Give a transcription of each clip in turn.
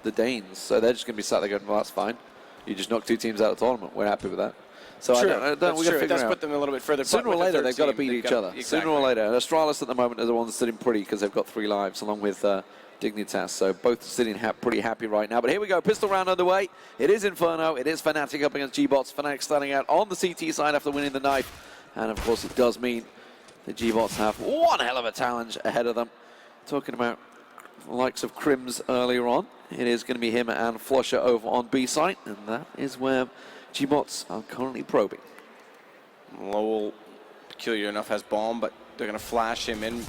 the Danes. So they're just going to be sat there going, well, that's fine. You just knocked 2 teams out of the tournament. We're happy with that. So true. I don't That's true. It does put them a little bit further. Sooner or later, they've got to beat each other. Exactly. Sooner or later. Astralis at the moment are the ones sitting pretty because they've got 3 lives along with Dignitas. So both sitting pretty happy right now. But here we go. Pistol round underway. It is Inferno. It is Fnatic up against gBots. Fnatic starting out on the CT side after winning the knife. And of course, it does mean the gBots have one hell of a challenge ahead of them. Talking about the likes of Crims earlier on. It is going to be him and Flosher over on B site. And that is where gBots are currently probing. Lowell, peculiar enough, has bomb, but they're going to flash him in.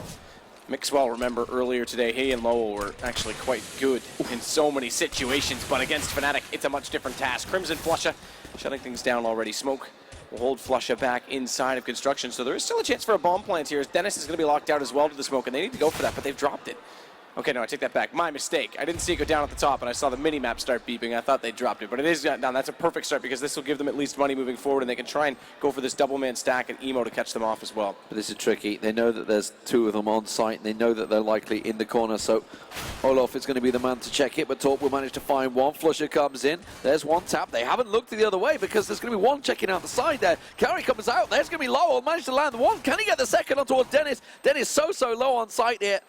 Mixwell, remember earlier today, he and Lowell were actually quite good in so many situations, but against Fnatic, it's a much different task. Crimson Flusha shutting things down already. Smoke will hold Flusha back inside of construction, so there is still a chance for a bomb plant here, as Dennis is going to be locked out as well to the smoke, and they need to go for that, but they've dropped it. Okay, no, I take that back. My mistake. I didn't see it go down at the top, and I saw the mini-map start beeping. I thought they dropped it, but it is down. That's a perfect start because this will give them at least money moving forward, and they can try and go for this double-man stack and emo to catch them off as well. But this is tricky. They know that there's 2 of them on site, and they know that they're likely in the corner, so Olof is going to be the man to check it, but Torp will manage to find one. Flusher comes in. There's one tap. They haven't looked the other way because there's going to be one checking out the side there. Carry comes out. There's going to be Lowell. Managed to land one. Can he get the second on towards Dennis? Dennis so low on site here.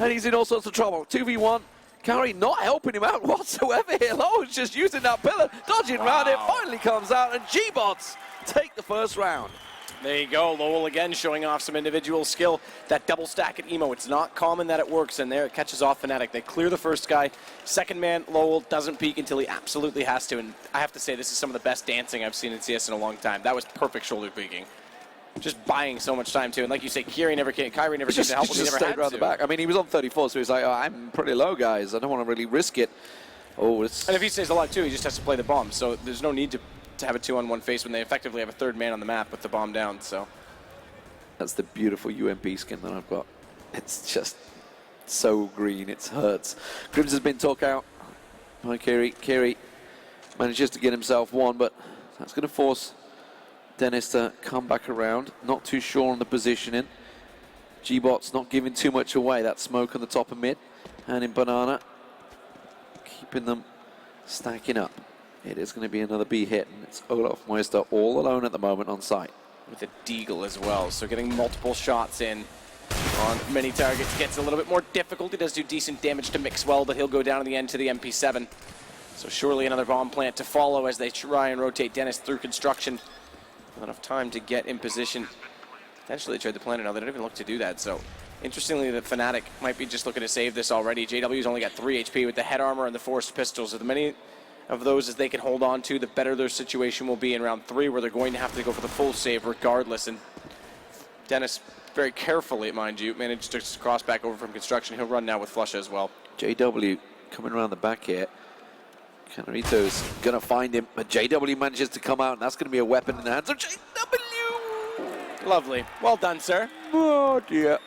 And he's in all sorts of trouble. 2v1. Carry not helping him out whatsoever here. Lowell's just using that pillar, dodging around it. Finally comes out, and gBots take the first round. There you go. Lowell again showing off some individual skill. That double stack at emo. It's not common that it works, and there it catches off Fnatic. They clear the first guy. Second man, Lowell, doesn't peek until he absolutely has to. And I have to say, this is some of the best dancing I've seen in CS in a long time. That was perfect shoulder peeking. Just buying so much time too, and like you say, Kyrie never came to help him. He never stayed around the back. I mean, he was on 34, so he's like, oh, I'm pretty low, guys. I don't want to really risk it. Oh, it's... And if he stays alive too, he just has to play the bomb. So there's no need to have a 2-on-1 face when they effectively have a third man on the map with the bomb down. So that's the beautiful UMP skin that I've got. It's just so green, it hurts. Grims has been took out by Kyrie. Kyrie manages to get himself one, but that's going to force Dennis to come back around. Not too sure on the positioning. gBots not giving too much away. That smoke on the top of mid. And in Banana, keeping them stacking up. It is going to be another B hit. And it's Olaf Moister all alone at the moment on site. With a Deagle as well. So getting multiple shots in on many targets gets a little bit more difficult. He does do decent damage to Mixwell, but he'll go down in the end to the MP7. So surely another bomb plant to follow as they try and rotate Dennis through construction. Enough time to get in position. Potentially trade the planet now. They don't even look to do that. So interestingly, the Fnatic might be just looking to save this already. JW's only got 3 HP with the head armor and the forced pistols. So the many of those as they can hold on to, the better their situation will be in round 3, where they're going to have to go for the full save regardless. And Dennis, very carefully, mind you, managed to cross back over from construction. He'll run now with Flusha as well. JW coming around the back here. Canarito's going to find him, but JW manages to come out, and that's going to be a weapon in the hands of JW. Lovely. Well done, sir. Oh, dear.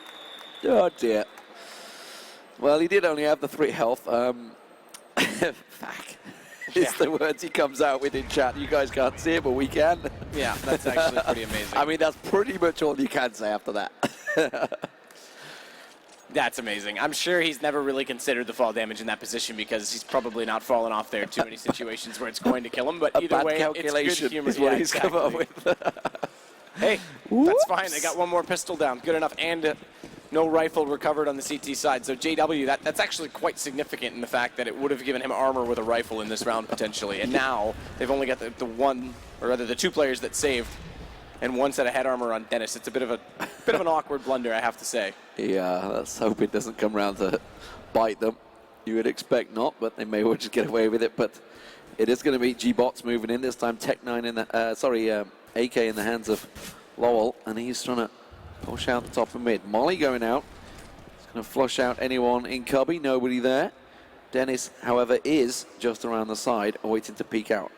Oh, dear. Well, he did only have the 3 health. Fuck. It's the words he comes out with in chat. You guys can't see it, but we can. Yeah, that's actually pretty amazing. I mean, that's pretty much all you can say after that. That's amazing. I'm sure he's never really considered the fall damage in that position because he's probably not fallen off there too many situations where it's going to kill him. But either way, it's good humor. Is what he's come up with. Hey, that's fine. They got one more pistol down. Good enough. And no rifle recovered on the CT side. So JW, that's actually quite significant in the fact that it would have given him armor with a rifle in this round potentially. And now they've only got the one, or rather the 2 players that saved, and 1 set of head armor on Dennis. It's a bit of an awkward blunder, I have to say. Yeah, let's hope it doesn't come around to bite them. You would expect not, but they may well just get away with it. But it is going to be gBots moving in this time. Tech9 in the AK in the hands of Lowell, and he's trying to push out the top of mid. Molly going out. He's going to flush out anyone in cubby. Nobody there. Dennis, however, is just around the side, waiting to peek out.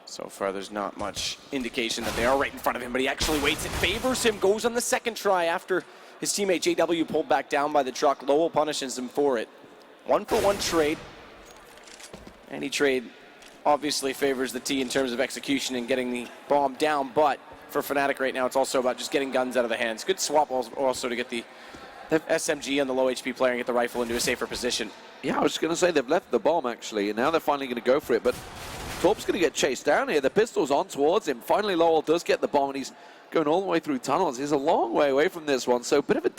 So far, there's not much indication that they are right in front of him, but he actually waits. It favors him, goes on the second try after his teammate JW pulled back down by the truck. Lowell punishes him for it. 1-for-1 trade. Any trade obviously favors the T in terms of execution and getting the bomb down, but for Fnatic right now, it's also about just getting guns out of the hands. Good swap also to get the SMG on the low HP player and get the rifle into a safer position. Yeah, I was just going to say they've left the bomb, actually, and now they're finally going to go for it. But Torp's going to get chased down here. The pistol's on towards him. Finally, Lowell does get the bomb, and he's going all the way through tunnels. He's a long way away from this one, so a bit of a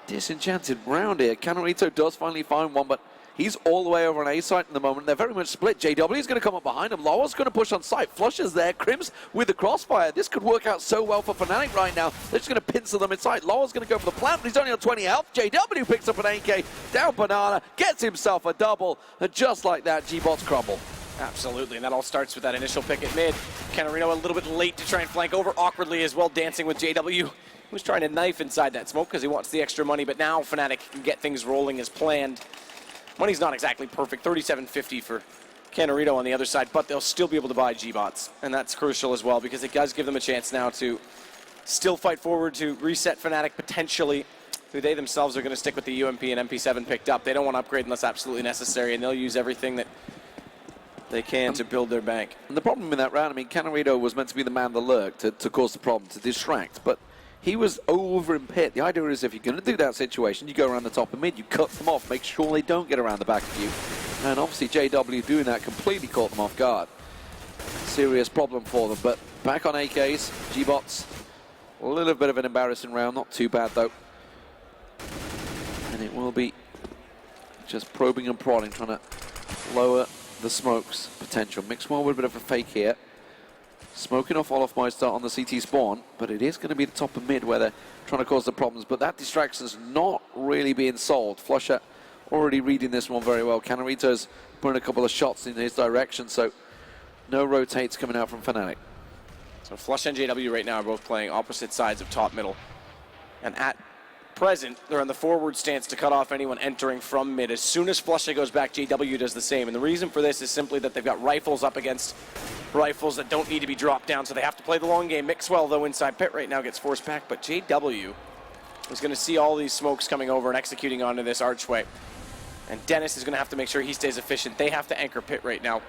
disenchanted round here. Canarito does finally find one, but he's all the way over on A site in the moment. They're very much split. JW is going to come up behind him. Lowell's going to push on site. Flusher's there. Crims with the crossfire. This could work out so well for Fnatic right now. They're just going to pincer them inside. Lowell's going to go for the plant, but he's only on 20 health. JW picks up an AK. Down Banana. Gets himself a double. And just like that, gBots crumble. Absolutely, and that all starts with that initial pick at mid. Canarino a little bit late to try and flank over awkwardly as well, dancing with JW, who's trying to knife inside that smoke because he wants the extra money, but now Fnatic can get things rolling as planned. Money's not exactly perfect, 37.50 for Canarino on the other side, but they'll still be able to buy gBots, and that's crucial as well because it does give them a chance now to still fight forward to reset Fnatic potentially, who they themselves are going to stick with the UMP and MP7 picked up. They don't want to upgrade unless absolutely necessary, and they'll use everything that they can to build their bank. And the problem in that round, I mean, Canarito was meant to be the man that lurked to cause the problem, to distract, but he was over in pit. The idea is if you're going to do that situation, you go around the top of mid, you cut them off, make sure they don't get around the back of you. And obviously JW doing that completely caught them off guard. Serious problem for them, but back on AKs, gBots, a little bit of an embarrassing round, not too bad though. And it will be just probing and prodding, trying to lower the smoke's potential. Mixwell with a bit of a fake here. Smoking off Olaf Meister on the CT spawn, but it is going to be the top of mid where they're trying to cause the problems, but that distraction's not really being solved. Flusher already reading this one very well. Canarito's putting a couple of shots in his direction, so no rotates coming out from Fnatic. So Flush and JW right now are both playing opposite sides of top middle. And at present, they're on the forward stance to cut off anyone entering from mid. As soon as Flusha goes back, JW does the same. And the reason for this is simply that they've got rifles up against rifles that don't need to be dropped down, so they have to play the long game. Mixwell, though, inside pit right now gets forced back, but JW is going to see all these smokes coming over and executing onto this archway. And Dennis is going to have to make sure he stays efficient. They have to anchor pit right now.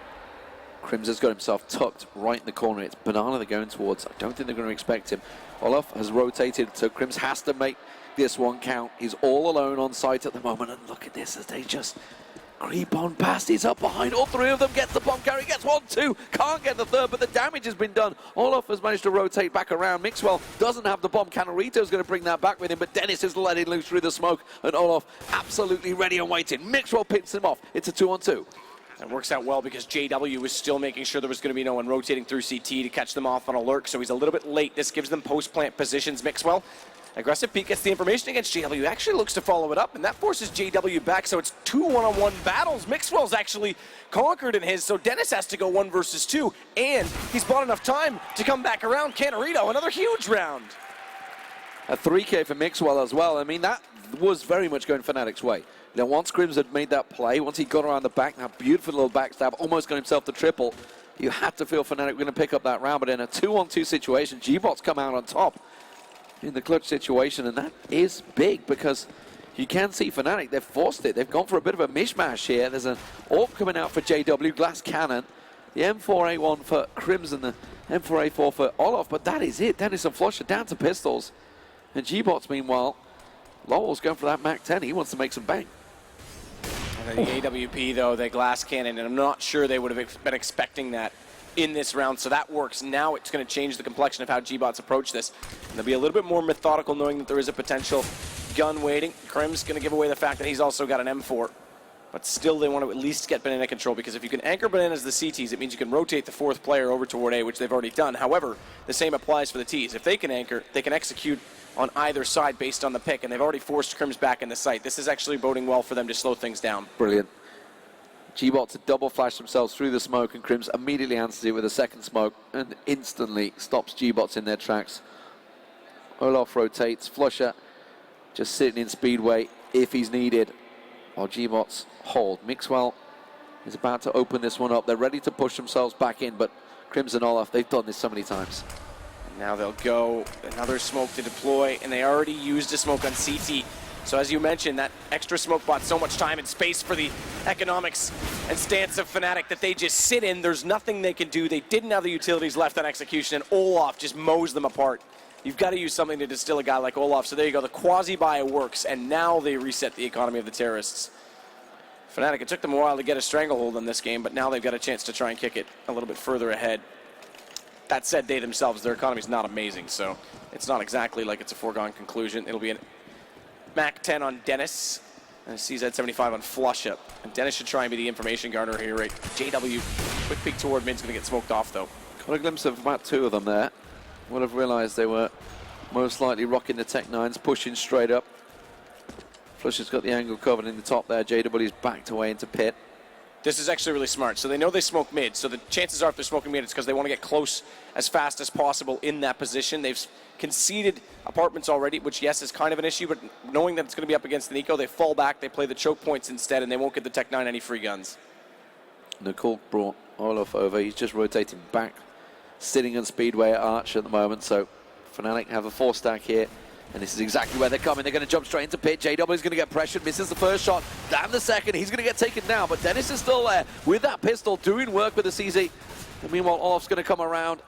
Crims has got himself tucked right in the corner. It's Banana they're going towards. I don't think they're going to expect him. Olaf has rotated, so Crims has to make this one count. He's all alone on site at the moment, and look at this as they just creep on past. He's up behind all three of them, gets the bomb carry, gets 1, 2, can't get the third, but the damage has been done. Olaf has managed to rotate back around. Mixwell doesn't have the bomb. Canarito's going to bring that back with him, but Dennis is letting loose through the smoke, and Olaf absolutely ready and waiting. Mixwell picks him off. It's a 2-on-2. That works out well because JW was still making sure there was going to be no one rotating through CT to catch them off on a lurk, so he's a little bit late. This gives them post-plant positions. Mixwell, aggressive peek, gets the information against JW, actually looks to follow it up, and that forces JW back, so it's 2 one-on-one battles. Mixwell's actually conquered in his, so Dennis has to go 1 versus 2, and he's bought enough time to come back around. Canarito, another huge round. A 3K for Mixwell as well. I mean, that was very much going Fnatic's way. You know, once Crims had made that play, once he got around the back, that beautiful little backstab, almost got himself the triple, you had to feel Fnatic were going to pick up that round, but in a 2-on-2 situation, gBots come out on top in the clutch situation, and that is big because you can see Fnatic, they've forced it. They've gone for a bit of a mishmash here. There's an AWP coming out for JW, glass cannon, the M4A1 for Crims and the M4A4 for Olaf, but that is it. Dennis and Flusher down to pistols. And gBots, meanwhile, Lowell's going for that MAC-10. He wants to make some bank. And the AWP, though, the glass cannon, and I'm not sure they would have been expecting that in this round, so that works. Now it's going to change the complexion of how gBots approach this. And they'll be a little bit more methodical knowing that there is a potential gun waiting. Krim's going to give away the fact that he's also got an M4. But still, they want to at least get Banana control, because if you can anchor Banana as the CTs, it means you can rotate the 4th player over toward A, which they've already done. However, the same applies for the Ts. If they can anchor, they can execute on either side based on the pick, and they've already forced Crims back in the site. This is actually boding well for them to slow things down. Brilliant. gBots had double flashed themselves through the smoke, and Crims immediately answers it with a second smoke and instantly stops gBots in their tracks. Olaf rotates. Flusher just sitting in speedway if he's needed, while gBots hold. Mixwell is about to open this one up. They're ready to push themselves back in, but Crims and Olaf, they've done this so many times. Now they'll go another smoke to deploy, and they already used a smoke on CT. So as you mentioned, that extra smoke bought so much time and space for the economics and stance of Fnatic that they just sit in. There's nothing they can do. They didn't have the utilities left on execution, and Olaf just mows them apart. you've got to use something to distill a guy like Olaf. So there you go, the quasi-buy works, and now they reset the economy of the terrorists. Fnatic, it took them a while to get a stranglehold on this game, but now they've got a chance to try and kick it a little bit further ahead. That said, they themselves, their economy's not amazing, so it's not exactly like it's a foregone conclusion. It'll be an Mac 10 on Dennis, and a CZ75 on Flush Up. And Dennis should try and be the information garner here, right? JW, quick peek toward mid's going to get smoked off, though. Got a glimpse of about 2 of them there. Would have realized they were most likely rocking the Tech 9s, pushing straight up. Flush has got the angle covered in the top there. JW's backed away into pit. This is actually really smart. So they know they smoke mid, so the chances are if they're smoking mid, it's because they want to get close as fast as possible in that position. They've conceded apartments already, which, yes, is kind of an issue, but knowing that it's going to be up against the Nico, they fall back, they play the choke points instead, and they won't give the Tech 9 any free guns. Nicole brought Olaf over. He's just rotating back, sitting on Speedway at Arch at the moment, so Fnatic have a 4-stack here. And this is exactly where they're coming. They're going to jump straight into pit. JW is going to get pressured, misses the first shot. Damn the second. He's going to get taken down. But Dennis is still there with that pistol, doing work with the CZ. And meanwhile, Olaf's going to come around,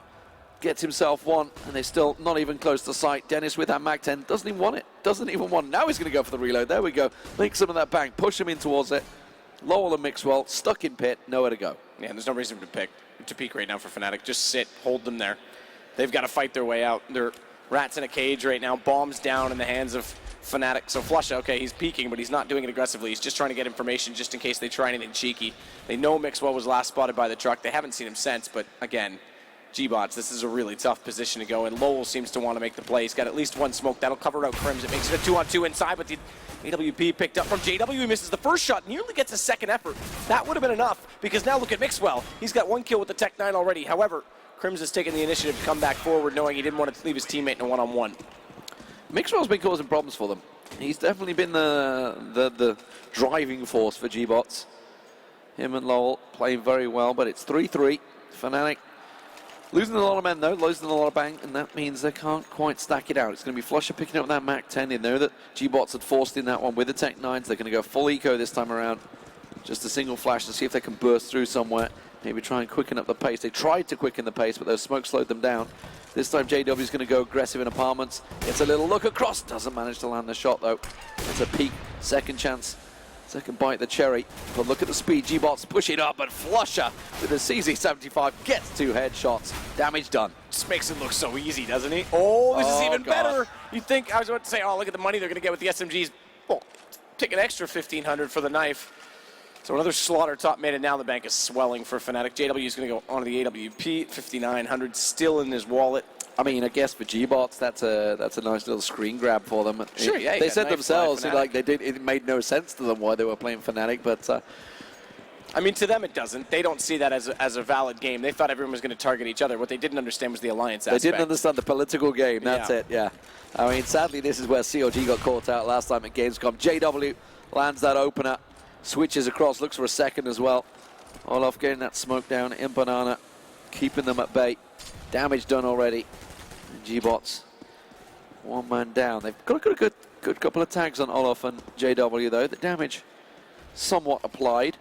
gets himself one, and they're still not even close to sight. Dennis with that Mag 10 doesn't even want it. Doesn't even want it. Now he's going to go for the reload. There we go. Make some of that bang. Push him in towards it. Lowell and Mixwell stuck in pit. Nowhere to go. Yeah, and there's no reason to peek right now for Fnatic. Just sit, hold them there. They've got to fight their way out. They're rats in a cage right now, bombs down in the hands of Fnatic. So Flush, okay, he's peeking, but he's not doing it aggressively. He's just trying to get information just in case they try anything cheeky. They know Mixwell was last spotted by the truck. They haven't seen him since, but again, gBots, this is a really tough position to go in. Lowell seems to want to make the play. He's got at least one smoke. That'll cover out Crims. It makes it a 2-on-2 inside, but the AWP picked up from JW. He misses the first shot, nearly gets a second effort. That would have been enough, because now look at Mixwell. He's got 1 kill with the Tech 9 already. However, Crims has taken the initiative to come back forward, knowing he didn't want to leave his teammate in a one-on-one. Mixwell's been causing problems for them. He's definitely been the driving force for gBots. Him and Lowell playing very well, but it's 3-3. Fnatic losing a lot of men, though, losing a lot of bang, and that means they can't quite stack it out. It's going to be Flusher picking up that Mac 10. They know that gBots had forced in that one with the Tech 9s. They're going to go full eco this time around. Just a single flash to see if they can burst through somewhere. Maybe try and quicken up the pace. They tried to quicken the pace, but those smokes slowed them down. This time JW is going to go aggressive in apartments. Gets a little look across. Doesn't manage to land the shot, though. It's a peak. Second chance. Second bite the cherry. But look at the speed. gBots push it up, and Flusher with the CZ75 gets 2 headshots. Damage done. Just makes it look so easy, doesn't he? Oh, this is even better. You think, I was about to say, oh, look at the money they're going to get with the SMGs. Well, take an extra 1,500 for the knife. So another slaughter top mid, and now the bank is swelling for Fnatic. JW is going to go onto the AWP, 5,900 still in his wallet. I mean, I guess for gBots, that's a nice little screen grab for them. Sure, yeah. They said themselves, like it made no sense to them why they were playing Fnatic, but I mean, to them it doesn't. They don't see that as a valid game. They thought everyone was going to target each other. What they didn't understand was the alliance aspect. They didn't understand the political game. That's it. Yeah. I mean, sadly, this is where COG got caught out last time at Gamescom. JW lands that opener. Switches across, looks for a second as well. Olaf getting that smoke down in Banana, keeping them at bay. Damage done already. And gBots, 1 man down. They've got a good couple of tags on Olaf and JW, though. The damage somewhat applied,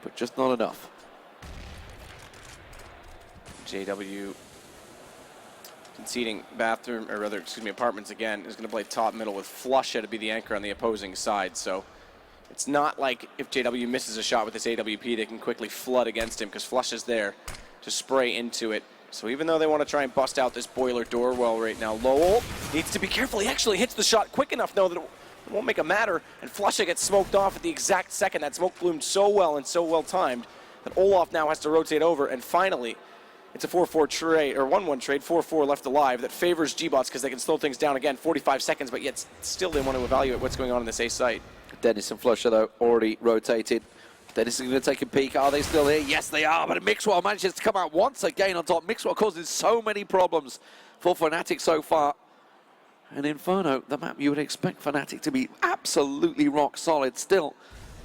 but just not enough. JW conceding bathroom, or rather, excuse me, apartments again, is going to play top middle with Flusha to be the anchor on the opposing side. So it's not like if JW misses a shot with this AWP, they can quickly flood against him, because Flush is there to spray into it. So even though they want to try and bust out this boiler door well right now, Lowell needs to be careful. He actually hits the shot quick enough, though, that it won't make a matter, and Flusha gets smoked off at the exact second. That smoke bloomed so well and so well timed that Olaf now has to rotate over, and finally it's a 4-4 trade, or 1-1 trade, 4-4 left alive, that favors gBots because they can slow things down again, 45 seconds, but yet still they want to evaluate what's going on in this A site. Dennis and Flusher, though, already rotated. Dennis is going to take a peek. Are they still here? Yes, they are. But Mixwell manages to come out once again on top. Mixwell causing so many problems for Fnatic so far. And Inferno, the map you would expect Fnatic to be absolutely rock solid. Still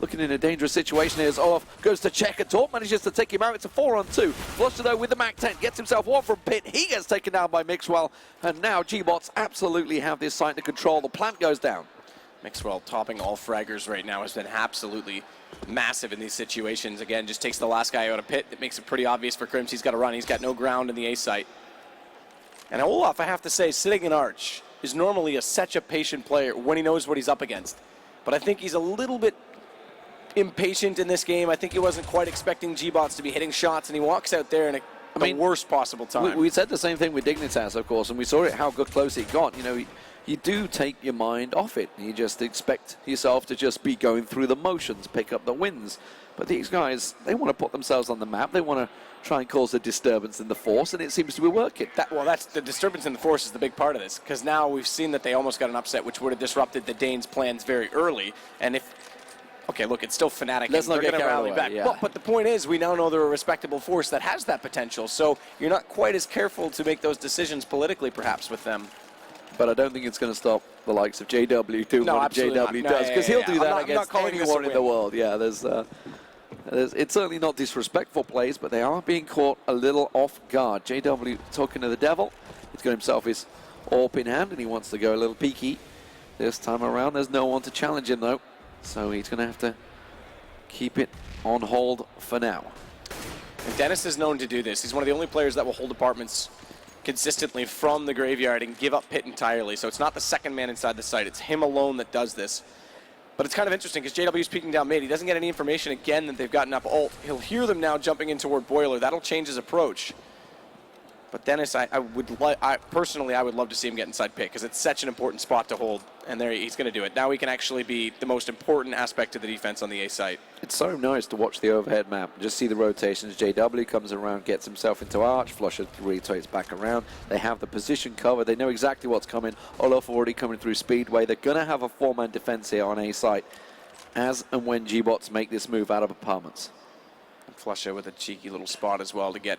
looking in a dangerous situation here as Olaf goes to check, and Torp manages to take him out. It's a 4-on-2. Flusher, though, with the Mac 10, gets himself one from pit. He gets taken down by Mixwell. And now gBots absolutely have this site to control. The plant goes down. Mixwell topping all fraggers right now has been absolutely massive in these situations. Again, just takes the last guy out of pit. It makes it pretty obvious for Crims. He's got to run. He's got no ground in the A site. And Olaf, I have to say, sitting in Arch is normally such a patient player when he knows what he's up against. But I think he's a little bit impatient in this game. I think he wasn't quite expecting gBots to be hitting shots, and he walks out there in the worst possible time. We said the same thing with Dignitas, of course, and we saw it how close it got. You know, you do take your mind off it. You just expect yourself to just be going through the motions, pick up the wins. But these guys, they want to put themselves on the map. They want to try and cause a disturbance in the Force, and it seems to be working. That's the disturbance in the Force is the big part of this, because now we've seen that they almost got an upset, which would have disrupted the Danes' plans very early. And okay, look, it's still Fnatic. Let's not get carried rally away. Back. Yeah. But the point is, we now know they're a respectable force that has that potential. So you're not quite as careful to make those decisions politically, perhaps, with them. But I don't think it's going to stop the likes of JW doing what JW does, because he'll do that against anyone in the world. Yeah, it's certainly not disrespectful plays, but they are being caught a little off guard. JW talking to the devil. He's got himself his AWP in hand, and he wants to go a little peeky this time around. There's no one to challenge him, though. So he's going to have to keep it on hold for now. And Dennis is known to do this. He's one of the only players that will hold apartments consistently from the graveyard and give up pit entirely. So it's not the second man inside the site. It's him alone that does this. But it's kind of interesting because JW is peeking down mid. He doesn't get any information again that they've gotten up ult. He'll hear them now jumping in toward Boiler. That'll change his approach. But Dennis, I would love to see him get inside pit because it's such an important spot to hold. And there he's going to do it. Now he can actually be the most important aspect of the defense on the A site. It's so nice to watch the overhead map. Just see the rotations. JW comes around, gets himself into Arch. Flusher rotates back around. They have the position covered. They know exactly what's coming. Olaf already coming through Speedway. They're going to have a four-man defense here on A site as and when gBots make this move out of apartments. And Flusher with a cheeky little spot as well to get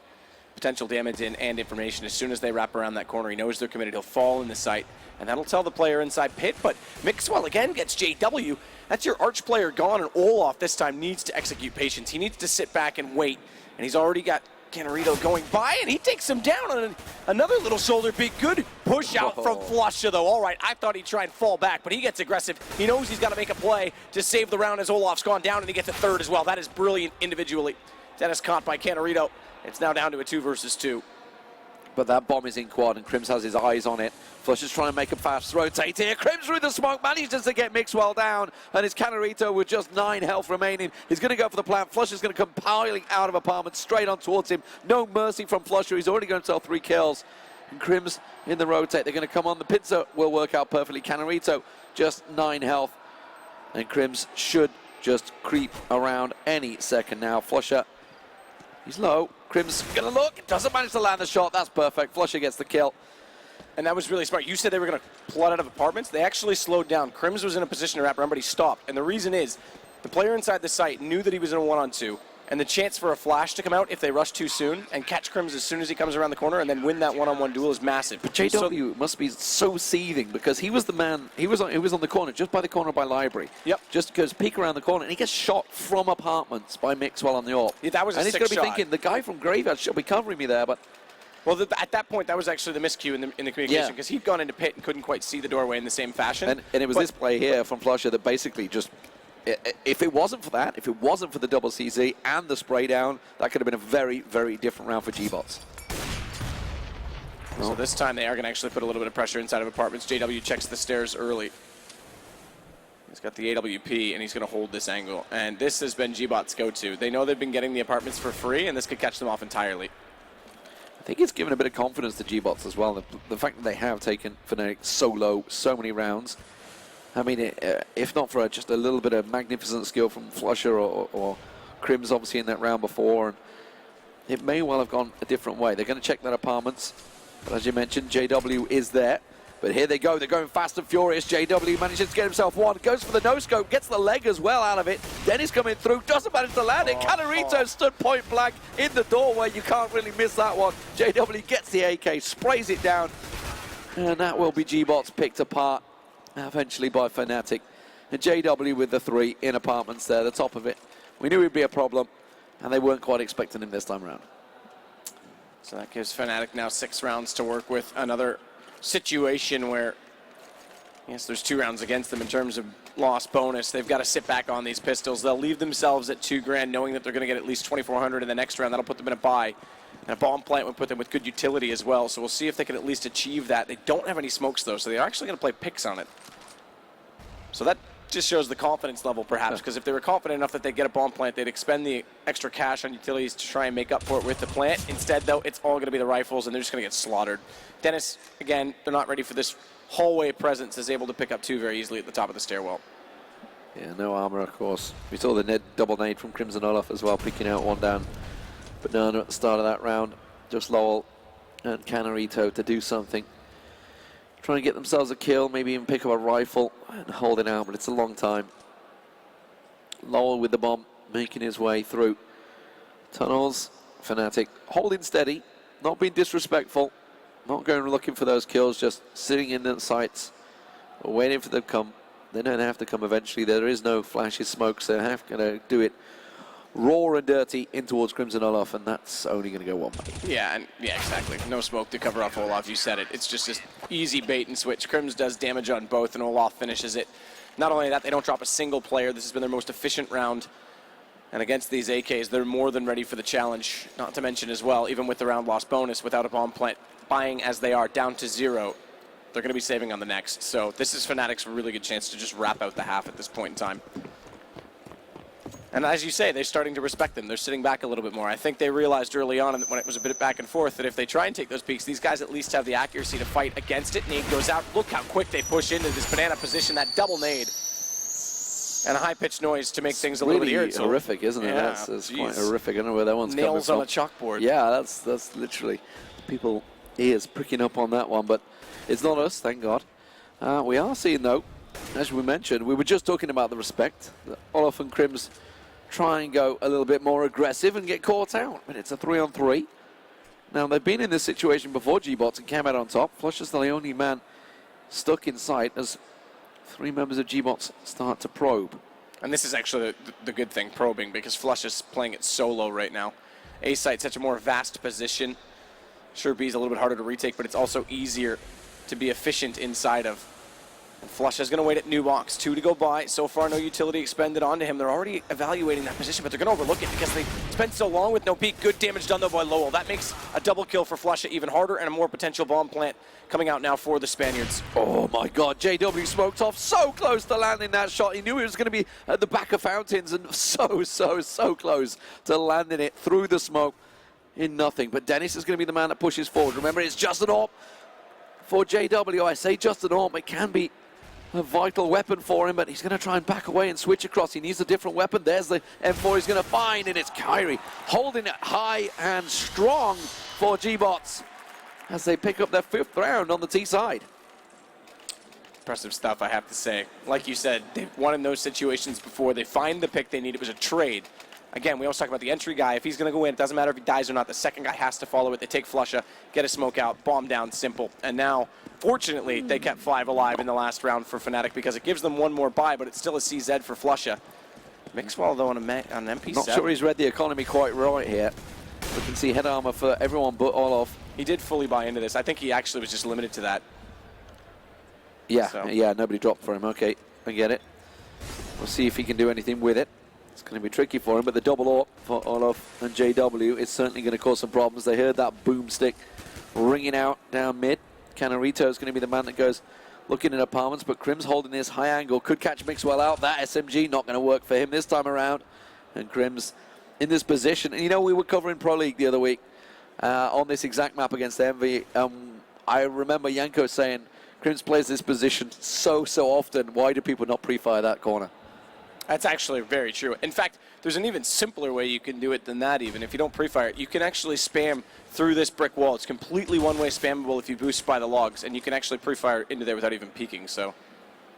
potential damage in and information. As soon as they wrap around that corner, he knows they're committed. He'll fall in the site, and that'll tell the player inside pit. But Mixwell again gets JW. That's your Arch player gone, and Olaf this time needs to execute patience. He needs to sit back and wait, and he's already got Canarito going by, and he takes him down on another little shoulder pick. Good push out from Flusher, though. All right, I thought he'd try and fall back, but he gets aggressive. He knows he's got to make a play to save the round as Olaf's gone down, and he gets a third as well. That is brilliant individually. Dennis caught by Canarito. It's now down to a 2 versus 2. But that bomb is in quad, and Crims has his eyes on it. Flusher's trying to make a fast rotate here. Crims through the smoke, manages to get Mixwell down, and it's Canarito with just 9 health remaining. He's going to go for the plant. Flusher's going to come piling out of apartments straight on towards him. No mercy from Flusher. He's already going to sell 3 kills. And Crims in the rotate. They're going to come on. The pizza will work out perfectly. Canarito just 9 health, and Crims should just creep around any second now. Flusher, he's low. Crims gonna look, doesn't manage to land the shot. That's perfect. Flusher gets the kill. And that was really smart. You said they were going to flood out of apartments. They actually slowed down. Crims was in a position to wrap around, but he stopped. And the reason is the player inside the site knew that he was in a 1-on-2. And the chance for a flash to come out if they rush too soon and catch Crims as soon as he comes around the corner and then win that 1-on-1 duel is massive. But JW must be so seething because he was the man. He was on the corner, just by the corner by Library. Yep. Just goes peek around the corner and he gets shot from apartments by Mixwell on the AWP. Yeah, that was a sick shot. And he's going to be thinking, the guy from Graveyard should be covering me there, but. Well, at that point, that was actually the miscue in the communication because he'd gone into pit and couldn't quite see the doorway in the same fashion. And it was this play here from Flusher that basically just. If it wasn't for that, if it wasn't for the double CZ and the spray down, that could have been a very, very different round for gBots. So this time they are going to actually put a little bit of pressure inside of apartments. JW checks the stairs early. He's got the AWP, and he's going to hold this angle. And this has been gBots' go-to. They know they've been getting the apartments for free, and this could catch them off entirely. I think it's given a bit of confidence to gBots as well. The fact that they have taken Fnatic so low, so many rounds. I mean, if not for just a little bit of magnificent skill from Flusher or Crims obviously in that round before, and it may well have gone a different way. They're going to check that apartments, but as you mentioned, JW is there. But here they go, they're going fast and furious. JW manages to get himself one, goes for the no-scope, gets the leg as well out of it. Dennis coming through, doesn't manage to land it. Canarito stood point blank in the doorway. You can't really miss that one. JW gets the AK, sprays it down, and that will be gBots picked apart eventually by Fnatic. And JW with the 3 in apartments there, the top of it. We knew it'd be a problem, and they weren't quite expecting him this time around. So that gives Fnatic now 6 rounds to work with. Another situation where, yes, there's 2 rounds against them in terms of loss bonus. They've got to sit back on these pistols. They'll leave themselves at $2 grand, knowing that they're going to get at least 2,400 in the next round. That'll put them in a bye. And a bomb plant would put them with good utility as well, so we'll see if they can at least achieve that. They don't have any smokes, though, so they're actually going to play picks on it. So that just shows the confidence level, perhaps, because if they were confident enough that they'd get a bomb plant, they'd expend the extra cash on utilities to try and make up for it with the plant. Instead, though, it's all going to be the rifles, and they're just going to get slaughtered. Dennis, again, they're not ready for this hallway presence, is able to pick up 2 very easily at the top of the stairwell. Yeah, no armor, of course. We saw the double nade from Crimson Olaf as well, picking out one down. Banana at the start of that round. Just Lowell and Canarito to do something. Try and get themselves a kill, maybe even pick up a rifle and hold it out, but it's a long time. Lowell with the bomb, making his way through. Tunnels, Fnatic, holding steady, not being disrespectful, not going looking for those kills, just sitting in the sights, waiting for them to come. They don't have to come eventually. There is no flashy smoke, so they have to do it raw and dirty in towards Crimson Olaf, and that's only going to go one way. Yeah, exactly. No smoke to cover off Olaf, you said it. It's just this easy bait and switch. Crims does damage on both, and Olaf finishes it. Not only that, they don't drop a single player. This has been their most efficient round. And against these AKs, they're more than ready for the challenge. Not to mention as well, even with the round loss bonus, without a bomb plant, buying as they are down to 0, they're going to be saving on the next. So this is Fnatic's really good chance to just wrap out the half at this point in time. And as you say, they're starting to respect them. They're sitting back a little bit more. I think they realized early on when it was a bit back and forth that if they try and take those peaks, these guys at least have the accuracy to fight against it. Nade goes out. Look how quick they push into this banana position, that double nade. And a high-pitched noise to make things a little bit irritating. Horrific, isn't it? Yeah, that's quite horrific. I don't know where that one's Nails coming on from. a chalkboard. Yeah, that's literally people ears pricking up on that one, but it's not us, thank God. We are seeing, though, as we mentioned, we were just talking about the respect. Olaf and Crims try and go a little bit more aggressive and get caught out, but it's a 3-on-3. Now, they've been in this situation before, gBots, and came out on top. Flush is the only man stuck in sight as 3 members of gBots start to probe. And this is actually the good thing, probing, because Flush is playing it solo right now. A site, such a more vast position. Sure, B is a little bit harder to retake, but it's also easier to be efficient inside of. And Flush is going to wait at new box. 2 to go by. So far, no utility expended onto him. They're already evaluating that position, but they're going to overlook it because they spent so long with no peek. Good damage done, though, by Lowell. That makes a double kill for Flush even harder and a more potential bomb plant coming out now for the Spaniards. Oh, my God. JW smoked off so close to landing that shot. He knew he was going to be at the back of Fountains and so close to landing it through the smoke in nothing. But Dennis is going to be the man that pushes forward. Remember, it's just an AWP for JW. I say just an AWP. It can be a vital weapon for him, but he's going to try and back away and switch across. He needs a different weapon. There's the M4 he's going to find, and it's Kyrie holding it high and strong for gBots as they pick up their 5th round on the T side. Impressive stuff, I have to say. Like you said, they've won in those situations before. They find the pick they need. It was a trade. Again, we always talk about the entry guy. If he's going to go in, it doesn't matter if he dies or not. The second guy has to follow it. They take Flusha, get a smoke out, bomb down, simple. And now, fortunately, they kept 5 alive in the last round for Fnatic because it gives them one more buy, but it's still a CZ for Flusha. Mixwell, though, on an MP7. Not sure he's read the economy quite right here. We can see head armor for everyone but Olaf. He did fully buy into this. I think he actually was just limited to that. Yeah, So. yeah, nobody dropped for him. Okay, I get it. We'll see if he can do anything with it. It's going to be tricky for him, but the double AWP for Olaf and JW is certainly going to cause some problems. They heard that boomstick ringing out down mid. Canarito is going to be the man that goes looking at apartments, but Crims holding this high angle, could catch Mixwell out. That SMG not going to work for him this time around. And Crims in this position. And you know, we were covering Pro League the other week on this exact map against Envy. I remember Yanko saying, Crims plays this position so often. Why do people not pre-fire that corner? That's actually very true. In fact, there's an even simpler way you can do it than that even. If you don't pre-fire it, you can actually spam through this brick wall. It's completely one-way spammable if you boost by the logs, and you can actually pre-fire into there without even peeking. So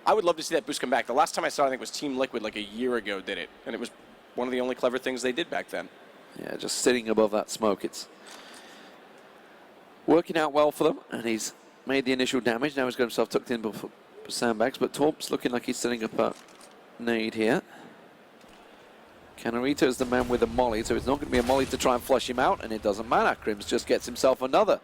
I would love to see that boost come back. The last time I saw it, I think, was Team Liquid like a year ago did it, and it was one of the only clever things they did back then. Yeah, just sitting above that smoke. It's working out well for them, and he's made the initial damage. Now he's got himself tucked in for sandbags, but Torp's looking like he's setting up a nade here. Canarito's the man with a molly, so it's not going to be a molly to try and flush him out, and it doesn't matter. Crims just gets himself another.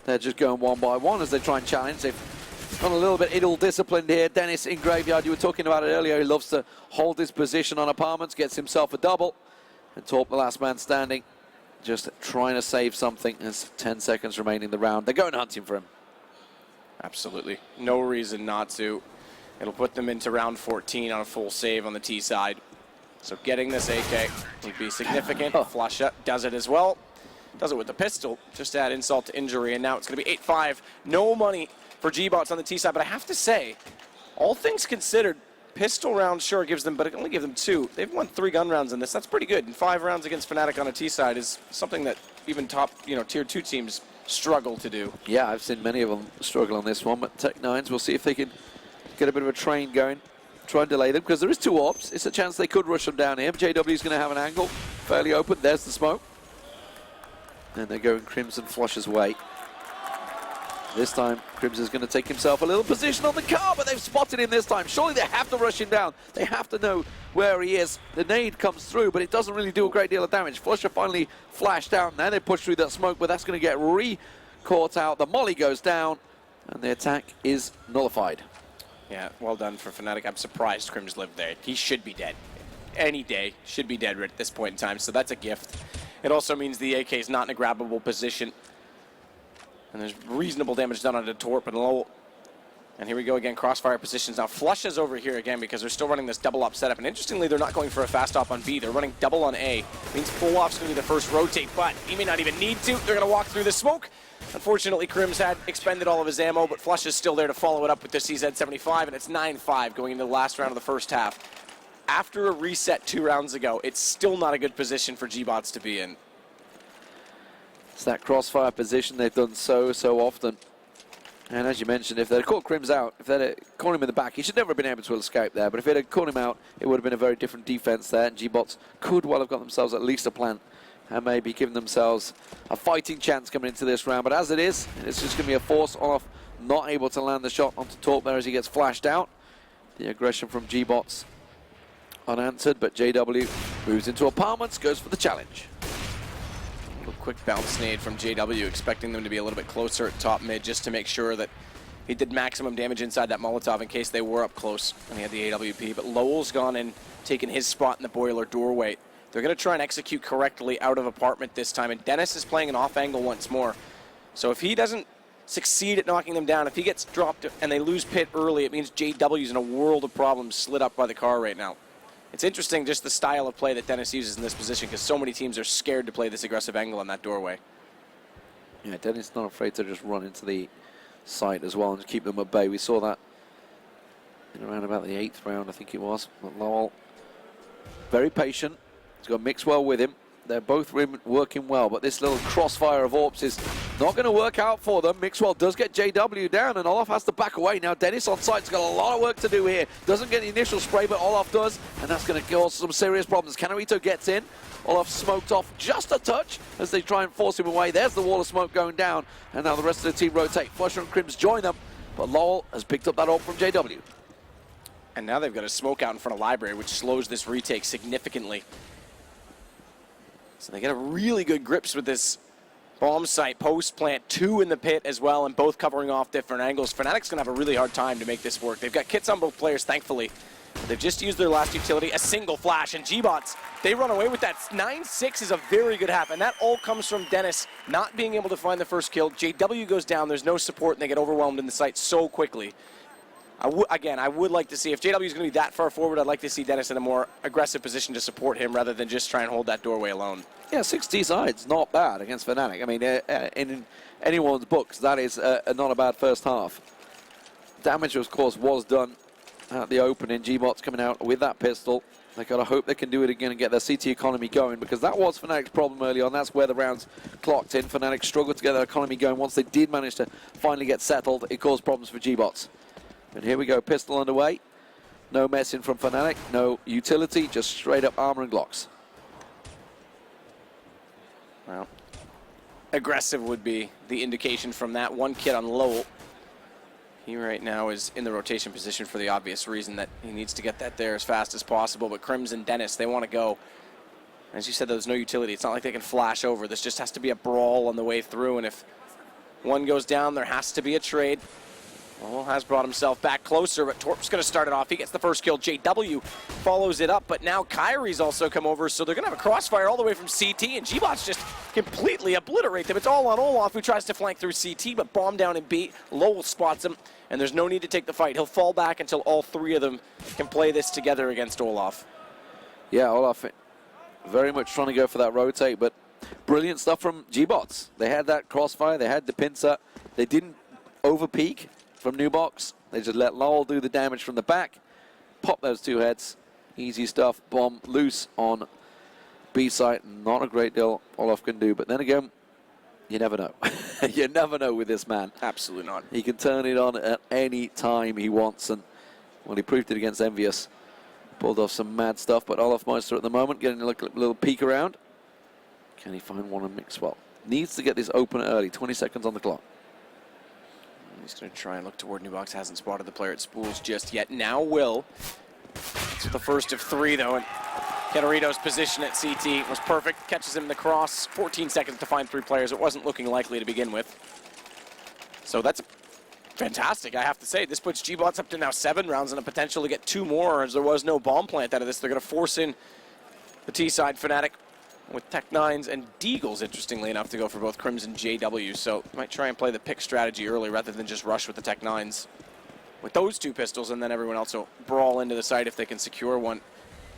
They're just going one by one as they try and challenge. They've gone a little bit ill-disciplined here. Dennis in Graveyard, you were talking about it earlier. He loves to hold his position on apartments, gets himself a double. And Torp, the last man standing, just trying to save something. There's 10 seconds remaining in the round. They're going hunting for him. Absolutely. No reason not to. It'll put them into round 14 on a full save on the T side. So getting this AK would be significant. Flush does it as well. Does it with the pistol. Just add insult to injury, and now it's going to be 8-5. No money for gBots on the T side, but I have to say, all things considered, pistol round sure gives them, but it only gives them 2. They've won 3 gun rounds in this. That's pretty good. And 5 rounds against Fnatic on a T side is something that even top, tier 2 teams struggle to do. Yeah, I've seen many of them struggle on this one, but Tech9s, we'll see if they can get a bit of a train going. Try and delay them, because there is 2 orbs. It's a chance they could rush them down here. JW is going to have an angle fairly open. There's the smoke. And they're going Crimson Flusher's way. This time, Crimson's going to take himself a little position on the car, but they've spotted him this time. Surely they have to rush him down. They have to know where he is. The nade comes through, but it doesn't really do a great deal of damage. Flusher finally flashed out. Now they push through that smoke, but that's going to get re-caught out. The molly goes down, and the attack is nullified. Yeah, well done for Fnatic. I'm surprised Crims lived there. He should be dead. Any day, should be dead at this point in time, so that's a gift. It also means the AK is not in a grabbable position. And there's reasonable damage done on the Torp and Lowell. And here we go again, crossfire positions. Now Flush is over here again because they're still running this double up setup. And interestingly, they're not going for a fast op on B. They're running double on A. Means full op's going to be the first rotate, but he may not even need to. They're going to walk through the smoke. Unfortunately, Crims had expended all of his ammo, but Flush is still there to follow it up with the CZ75, and it's 9-5 going into the last round of the first half. After a reset 2 rounds ago, it's still not a good position for gBots to be in. It's that crossfire position they've done so often. And as you mentioned, if they'd caught Crims out, if they'd caught him in the back, he should never have been able to escape there. But if they'd caught him out, it would have been a very different defense there. And gBots could well have got themselves at least a plant and maybe given themselves a fighting chance coming into this round. But as it is, it's just going to be a force off, not able to land the shot onto Torp there as he gets flashed out. The aggression from gBots unanswered, but JW moves into apartments, goes for the challenge. A quick bounce nade from JW, expecting them to be a little bit closer at top mid just to make sure that he did maximum damage inside that Molotov in case they were up close and he had the AWP. But Lowell's gone and taken his spot in the boiler doorway. They're going to try and execute correctly out of apartment this time, and Dennis is playing an off angle once more. So if he doesn't succeed at knocking them down, if he gets dropped and they lose pit early, it means JW's in a world of problems slid up by the car right now. It's interesting just the style of play that Dennis uses in this position because so many teams are scared to play this aggressive angle on that doorway. Yeah, Dennis not afraid to just run into the site as well and keep them at bay. We saw that in around about the 8th round, I think it was. But Lowell, very patient. He's got Mixwell with him. They're both working well, but this little crossfire of AWPs is not going to work out for them. Mixwell does get JW down, and Olaf has to back away. Now Dennis on site's got a lot of work to do here. Doesn't get the initial spray, but Olaf does, and that's going to cause some serious problems. Kanarito gets in. Olaf smoked off just a touch as they try and force him away. There's the wall of smoke going down, and now the rest of the team rotate. Flusher and Crims join them, but Lowell has picked up that AWP from JW. And now they've got a smoke out in front of Library, which slows this retake significantly. So they get a really good grips with this bomb site. Post plant 2 in the pit as well, and both covering off different angles. Fnatic's going to have a really hard time to make this work. They've got kits on both players, thankfully. But they've just used their last utility, a single flash, and gBots, they run away with that. 9-6 is a very good half, and that all comes from Dennis not being able to find the first kill. JW goes down, there's no support, and they get overwhelmed in the site so quickly. I would like to see, if JW is going to be that far forward, I'd like to see Dennis in a more aggressive position to support him rather than just try and hold that doorway alone. Yeah, 60 sides, not bad against Fnatic. I mean, in anyone's books, that is not a bad first half. Damage, of course, was done at the opening. gBots coming out with that pistol. They've got to hope they can do it again and get their CT economy going, because that was Fnatic's problem early on. That's where the rounds clocked in. Fnatic struggled to get their economy going. Once they did manage to finally get settled, it caused problems for gBots. And here we go, pistol underway. No messing from Fnatic, no utility, just straight up armor and Glocks. Well, aggressive would be the indication from that. One kid on Lowell. He right now is in the rotation position for the obvious reason that he needs to get that there as fast as possible. But Crims and Dennis, they want to go. As you said, there's no utility. It's not like they can flash over. This just has to be a brawl on the way through. And if one goes down, there has to be a trade. Lowell has brought himself back closer, but Torp's going to start it off. He gets the first kill. JW follows it up, but now Kyrie's also come over, so they're going to have a crossfire all the way from CT, and gBots just completely obliterate them. It's all on Olaf, who tries to flank through CT, but bomb down in B. Lowell spots him, and there's no need to take the fight. He'll fall back until all three of them can play this together against Olaf. Yeah, Olaf very much trying to go for that rotate, but brilliant stuff from gBots. They had that crossfire, they had the pincer. They didn't over-peak from Nubox. They just let Lowell do the damage from the back, pop those two heads. Easy stuff. Bomb loose on B site. Not a great deal Olaf can do, but then again, you never know. You never know with this man. Absolutely not. He can turn it on at any time he wants, and well, he proved it against Envious. Pulled off some mad stuff, but Olaf Meister at the moment getting a little peek around. Can he find one on Mixwell? Needs to get this open early. 20 seconds on the clock. He's going to try and look toward Nubox. Hasn't spotted the player at Spools just yet. Now will. It's the first of three, though, and Catarito's position at CT was perfect. Catches him in the cross. 14 seconds to find three players. It wasn't looking likely to begin with. So that's fantastic, I have to say. This puts gBots up to now 7 rounds and a potential to get 2 more, as there was no bomb plant out of this. They're going to force in the T-side Fnatic with Tech9s and Deagles, interestingly enough, to go for both Crims and JW. So might try and play the pick strategy early rather than just rush with the Tech9s with those 2 pistols, and then everyone else will brawl into the site if they can secure one.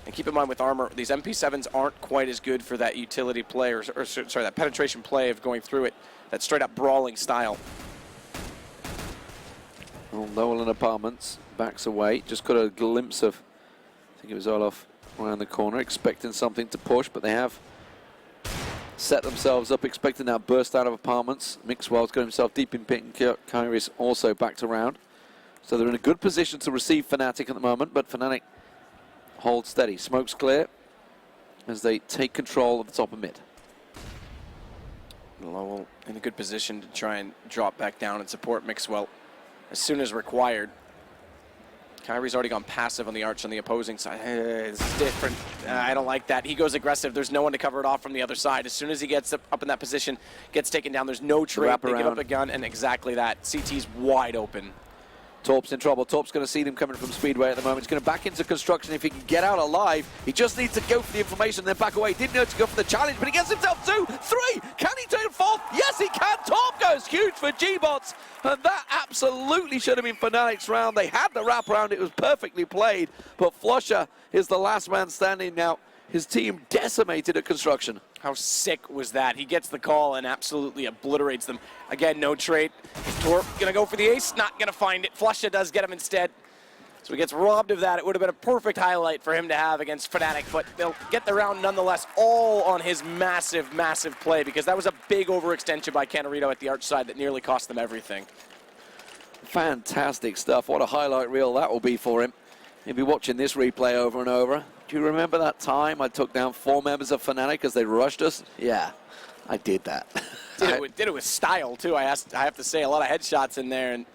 And keep in mind with armor, these MP7s aren't quite as good for that utility play, or sorry, that penetration play of going through it, that straight up brawling style. Well, Lowell in Apartments backs away. Just got a glimpse of, I think it was Olaf around the corner, expecting something to push, but they have set themselves up, expecting that burst out of Apartments. Mixwell's got himself deep in pit, and Kyrie's also backed around. So they're in a good position to receive Fnatic at the moment, but Fnatic holds steady. Smoke's clear as they take control of the top of mid. Lowell in a good position to try and drop back down and support Mixwell as soon as required. Kyrie's already gone passive on the arch on the opposing side. It's different. I don't like that. He goes aggressive. There's no one to cover it off from the other side. As soon as he gets up in that position, gets taken down, there's no trade. They give up a gun, and exactly that. CT's wide open. Torp's in trouble. Torp's going to see them coming from Speedway at the moment. He's going to back into construction if he can get out alive. He just needs to go for the information and then back away. Didn't know to go for the challenge, but he gets himself 2, 3. Can he take it 4th? Yes, he can. Torp goes huge for gBots, and that absolutely should have been Fnatic's round. They had the wraparound. It was perfectly played, but Flusher is the last man standing now. His team decimated at construction. How sick was that? He gets the call and absolutely obliterates them. Again, no trade. Torp gonna go for the ace, not gonna find it. Flusha does get him instead. So he gets robbed of that. It would have been a perfect highlight for him to have against Fnatic, but they'll get the round nonetheless, all on his massive, massive play, because that was a big overextension by Catarito at the arch side that nearly cost them everything. Fantastic stuff. What a highlight reel that will be for him. He'll be watching this replay over and over. Do you remember that time I took down 4 members of Fnatic as they rushed us? Yeah, I did that. Did it with style, too. I have to say, a lot of headshots in there, and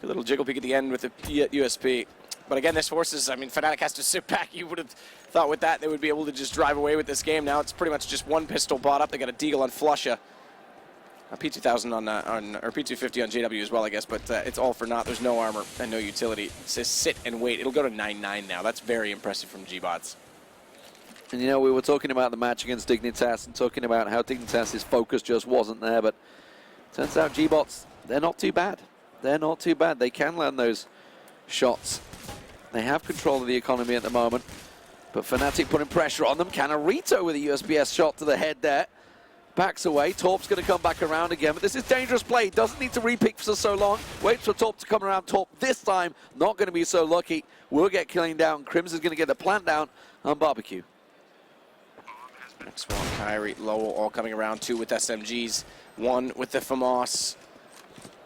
a little jiggle peek at the end with the USP. But again, this forces, I mean, Fnatic has to sit back. You would have thought with that they would be able to just drive away with this game. Now it's pretty much just one pistol bought up. They got a Deagle on Flusha. A P2000 or P250 on JW as well, I guess, but it's all for naught. There's no armor and no utility. It says sit and wait. It'll go to 9-9 now. That's very impressive from gBots. And you know, we were talking about the match against Dignitas and talking about how Dignitas' focus just wasn't there, but turns out gBots, they're not too bad. They're not too bad. They can land those shots. They have control of the economy at the moment, but Fnatic putting pressure on them. Catarito with a USBS shot to the head there. Backs away. Torp's going to come back around again, but this is dangerous play. Doesn't need to repick for so long. Waits for Torp to come around. Torp this time not going to be so lucky. Will get killing down. Crims is going to get the plant down on Barbecue. Next one, Kyrie, Lowell all coming around. 2 with SMGs, 1 with the FAMAS.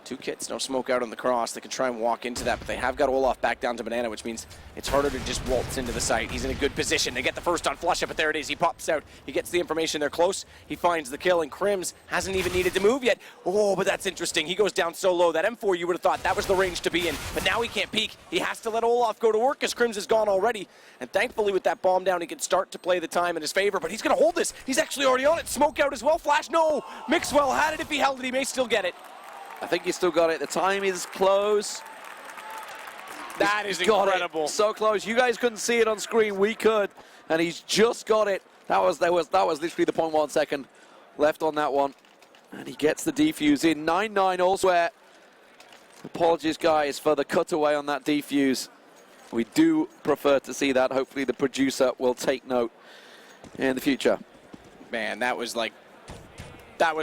2 kits, no smoke out on the cross. They can try and walk into that, but they have got Olaf back down to Banana, which means it's harder to just waltz into the site. He's in a good position to get the first on Flusha, but there it is. He pops out. He gets the information. They're close. He finds the kill, and Crims hasn't even needed to move yet. Oh, but that's interesting. He goes down so low. That M4, you would have thought that was the range to be in, but now he can't peek. He has to let Olaf go to work because Crims is gone already, and thankfully with that bomb down, he can start to play the time in his favor, but he's going to hold this. He's actually already on it. Smoke out as well. Flash, no. Mixwell had it. If he held it, he may still get it. I think he's still got it. The time is close. That is incredible. So close. You guys couldn't see it on screen. We could. And he's just got it. That was literally the 0.1 second. left on that one. And he gets the defuse in. 9-9 elsewhere. Apologies, guys, for the cutaway on that defuse. We do prefer to see that. Hopefully the producer will take note in the future. Man, that was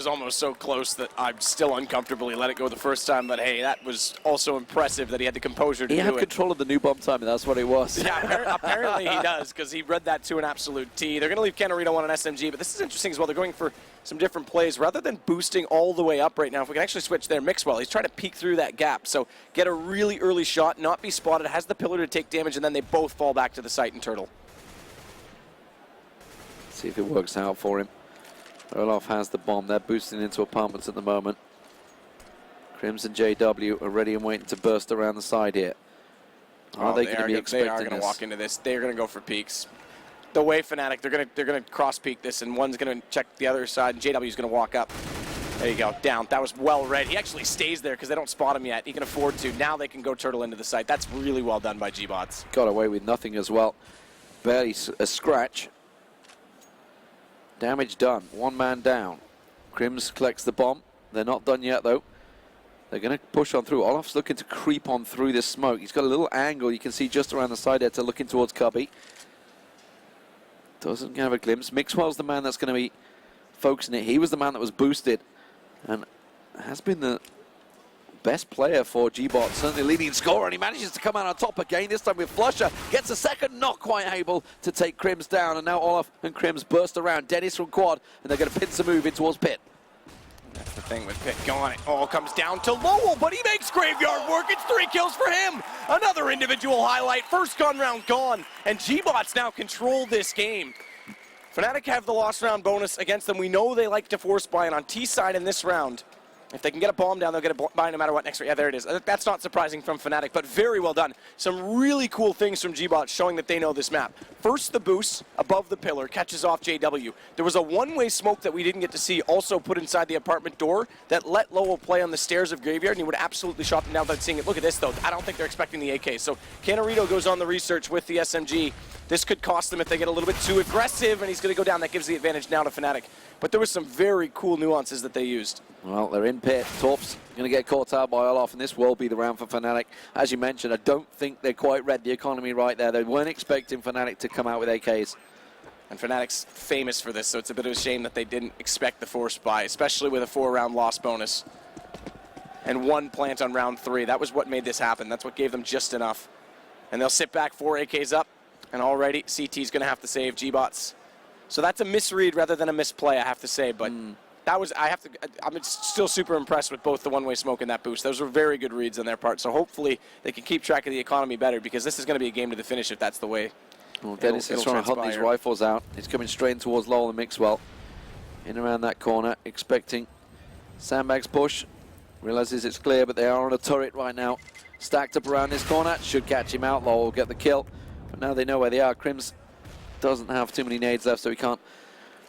almost so close that I'm still uncomfortably let it go the first time, but hey, that was also impressive that he had the composure to do it. He had control of the new bomb timing, that's what it was. Yeah, apparently he does, because he read that to an absolute T. They're going to leave Canarito on an SMG, but this is interesting as well. They're going for some different plays. Rather than boosting all the way up right now, if we can actually switch there, Mixwell, he's trying to peek through that gap. So get a really early shot, not be spotted, has the pillar to take damage, and then they both fall back to the site and turtle. See if it works out for him. Olaf has the bomb. They're boosting into apartments at the moment. Crimson JW are ready and waiting to burst around the side here. Are they going to be expecting this? They are going to walk into this. They're going to go for peaks. The way Fnatic, they're going to cross peek this, and one's going to check the other side, and JW's going to walk up. There you go, down. That was well read. He actually stays there because they don't spot him yet. He can afford to. Now they can go turtle into the site. That's really well done by gBots. Got away with nothing as well. Barely a scratch. Damage done. One man down. Crims collects the bomb. They're not done yet, though. They're going to push on through. Olaf's looking to creep on through this smoke. He's got a little angle you can see just around the side there to looking towards Cubby. Doesn't have a glimpse. Mixwell's the man that's going to be focusing it. He was the man that was boosted and has been the best player for gBots, certainly leading scorer, and he manages to come out on top again, this time with Flusher. Gets a second, not quite able to take Crims down, and now Olaf and Crims burst around. Dennis from quad, and they're going to pinch a move in towards Pit. That's the thing with Pit going. It all comes down to Lowell, but he makes graveyard work. It's 3 kills for him. Another individual highlight. First gun round gone, and gBots now control this game. Fnatic have the lost round bonus against them. We know they like to force buy, and on T side in this round, if they can get a bomb down, they'll get a buy no matter what next round. Yeah, there it is. That's not surprising from Fnatic, but very well done. Some really cool things from gBots showing that they know this map. First, the boost above the pillar catches off JW. There was a one-way smoke that we didn't get to see, also put inside the apartment door, that let Lowell play on the stairs of Graveyard, and he would absolutely shot them down without seeing it. Look at this, though. I don't think they're expecting the AK. So Canarito goes on the research with the SMG. This could cost them if they get a little bit too aggressive, and he's going to go down. That gives the advantage now to Fnatic. But there was some very cool nuances that they used. Well, they're in Pit. Torp's going to get caught out by Olaf, and this will be the round for Fnatic. As you mentioned, I don't think they quite read the economy right there. They weren't expecting Fnatic to come out with AKs. And Fnatic's famous for this, so it's a bit of a shame that they didn't expect the force buy, especially with a 4-round loss bonus. And 1 plant on round 3. That was what made this happen. That's what gave them just enough. And they'll sit back 4 AKs up, and already CT's going to have to save gBots. So that's a misread rather than a misplay, I have to say, but that was, I'm still super impressed with both the one-way smoke and that boost. Those were very good reads on their part, so hopefully they can keep track of the economy better, because this is going to be a game to the finish if that's the way. Well, Dennis is trying to hunt these rifles out. He's coming straight towards Lowell and Mixwell. In around that corner, expecting Sandbag's push. Realizes it's clear, but they are on a turret right now. Stacked up around this corner, should catch him out. Lowell will get the kill, but now they know where they are. Crims doesn't have too many nades left, so he can't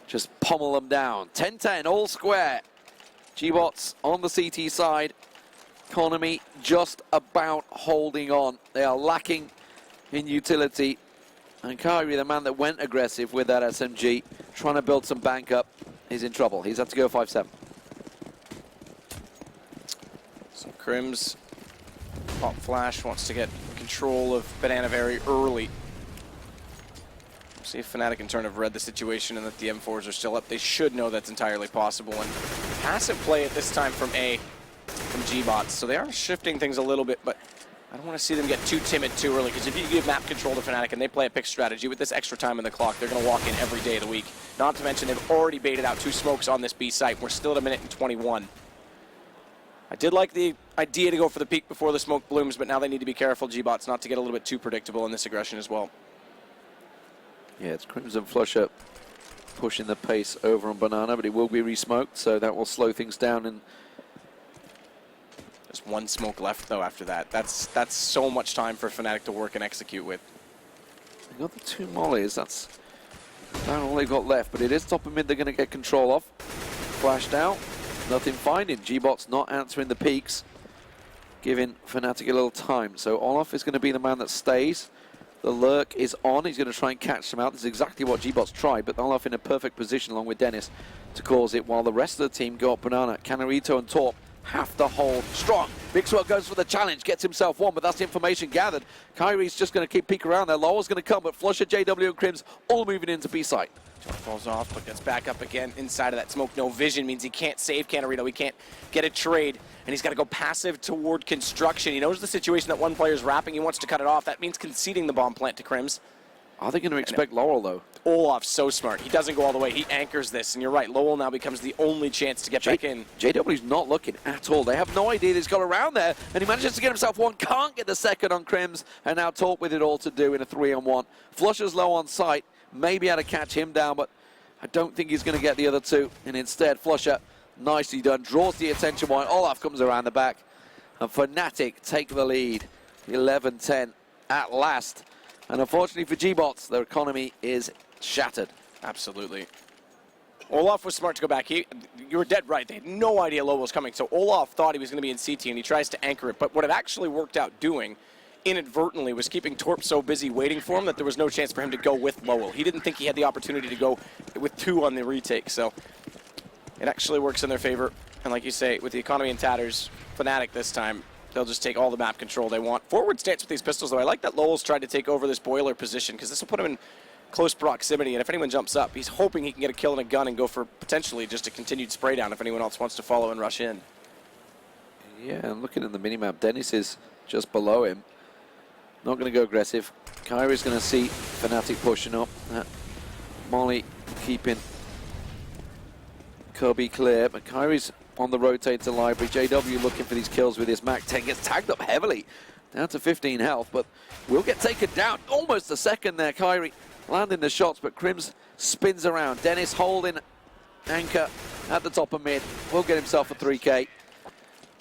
just pummel them down. 10-10, all square. gBots on the CT side. Economy just about holding on. They are lacking in utility. And Kyrie, the man that went aggressive with that SMG, trying to build some bank up, is in trouble. He's had to go 5-7. So Crims, Pop Flash wants to get control of Banana very early. See if Fnatic in turn have read the situation and that the M4s are still up. They should know that's entirely possible. And passive play at this time from gBots. So they are shifting things a little bit, but I don't want to see them get too timid too early, because if you give map control to Fnatic and they play a pick strategy with this extra time in the clock, they're going to walk in every day of the week. Not to mention they've already baited out 2 smokes on this B site. We're still at 1:21. I did like the idea to go for the peak before the smoke blooms, but now they need to be careful, gBots, not to get a little bit too predictable in this aggression as well. Yeah, it's Crimson Flusher pushing the pace over on Banana, but it will be re-smoked, so that will slow things down. And there's 1 smoke left, though, after that. That's so much time for Fnatic to work and execute with. They got the 2 mollies. That's about all they've got left, but it is top of mid they're going to get control of. Flashed out, nothing finding. gBots not answering the peaks, giving Fnatic a little time. So Olaf is going to be the man that stays. The lurk is on. He's going to try and catch them out. This is exactly what gBots tried, but Olaf in a perfect position along with Dennis to cause it, while the rest of the team go up banana. Canarito and Torp have to hold strong. Mixwell goes for the challenge, gets himself one, but that's the information gathered. Kyrie's just going to keep peek around there. Lowell's going to come, but Flusher, JW, and Crims all moving into B site. Torp falls off, but gets back up again inside of that smoke. No vision means he can't save Canarito. He can't get a trade, and he's got to go passive toward construction. He knows the situation that one player's wrapping. He wants to cut it off. That means conceding the bomb plant to Crims. Are they going to expect Lowell, though? Olaf's so smart. He doesn't go all the way. He anchors this, and you're right. Lowell now becomes the only chance to get back in. JW's not looking at all. They have no idea that he's got around there, and he manages to get himself one. Can't get the second on Crims, and now Torp with it all to do in a 3-on-1. Flusher's low on sight. Maybe able to catch him down, but I don't think he's going to get the other two. And instead, Flusher, nicely done, draws the attention while Olaf comes around the back. And Fnatic take the lead, 11-10 at last. And unfortunately for gBots, their economy is shattered. Absolutely. Olaf was smart to go back. You were dead right. They had no idea Lowell was coming. So Olaf thought he was going to be in CT, and he tries to anchor it. But what it actually worked out doing, inadvertently, was keeping Torp so busy waiting for him that there was no chance for him to go with Lowell. He didn't think he had the opportunity to go with two on the retake. So it actually works in their favor. And like you say, with the economy in tatters, Fnatic this time, they'll just take all the map control they want. Forward stance with these pistols, though. I like that Lowell's tried to take over this boiler position, because this will put him in close proximity, and if anyone jumps up, he's hoping he can get a kill and a gun and go for potentially just a continued spray down if anyone else wants to follow and rush in. Yeah, and looking at the minimap, Dennis is just below him. Not going to go aggressive. Kyrie's going to see Fnatic pushing up. Molly keeping Kirby clear, but Kyrie's on the rotate to Library. JW looking for these kills with his Mac 10. Gets tagged up heavily, down to 15 health, but will get taken down. Almost a second there, Kyrie landing the shots, but Crims spins around. Dennis holding anchor at the top of mid. Will get himself a 3K.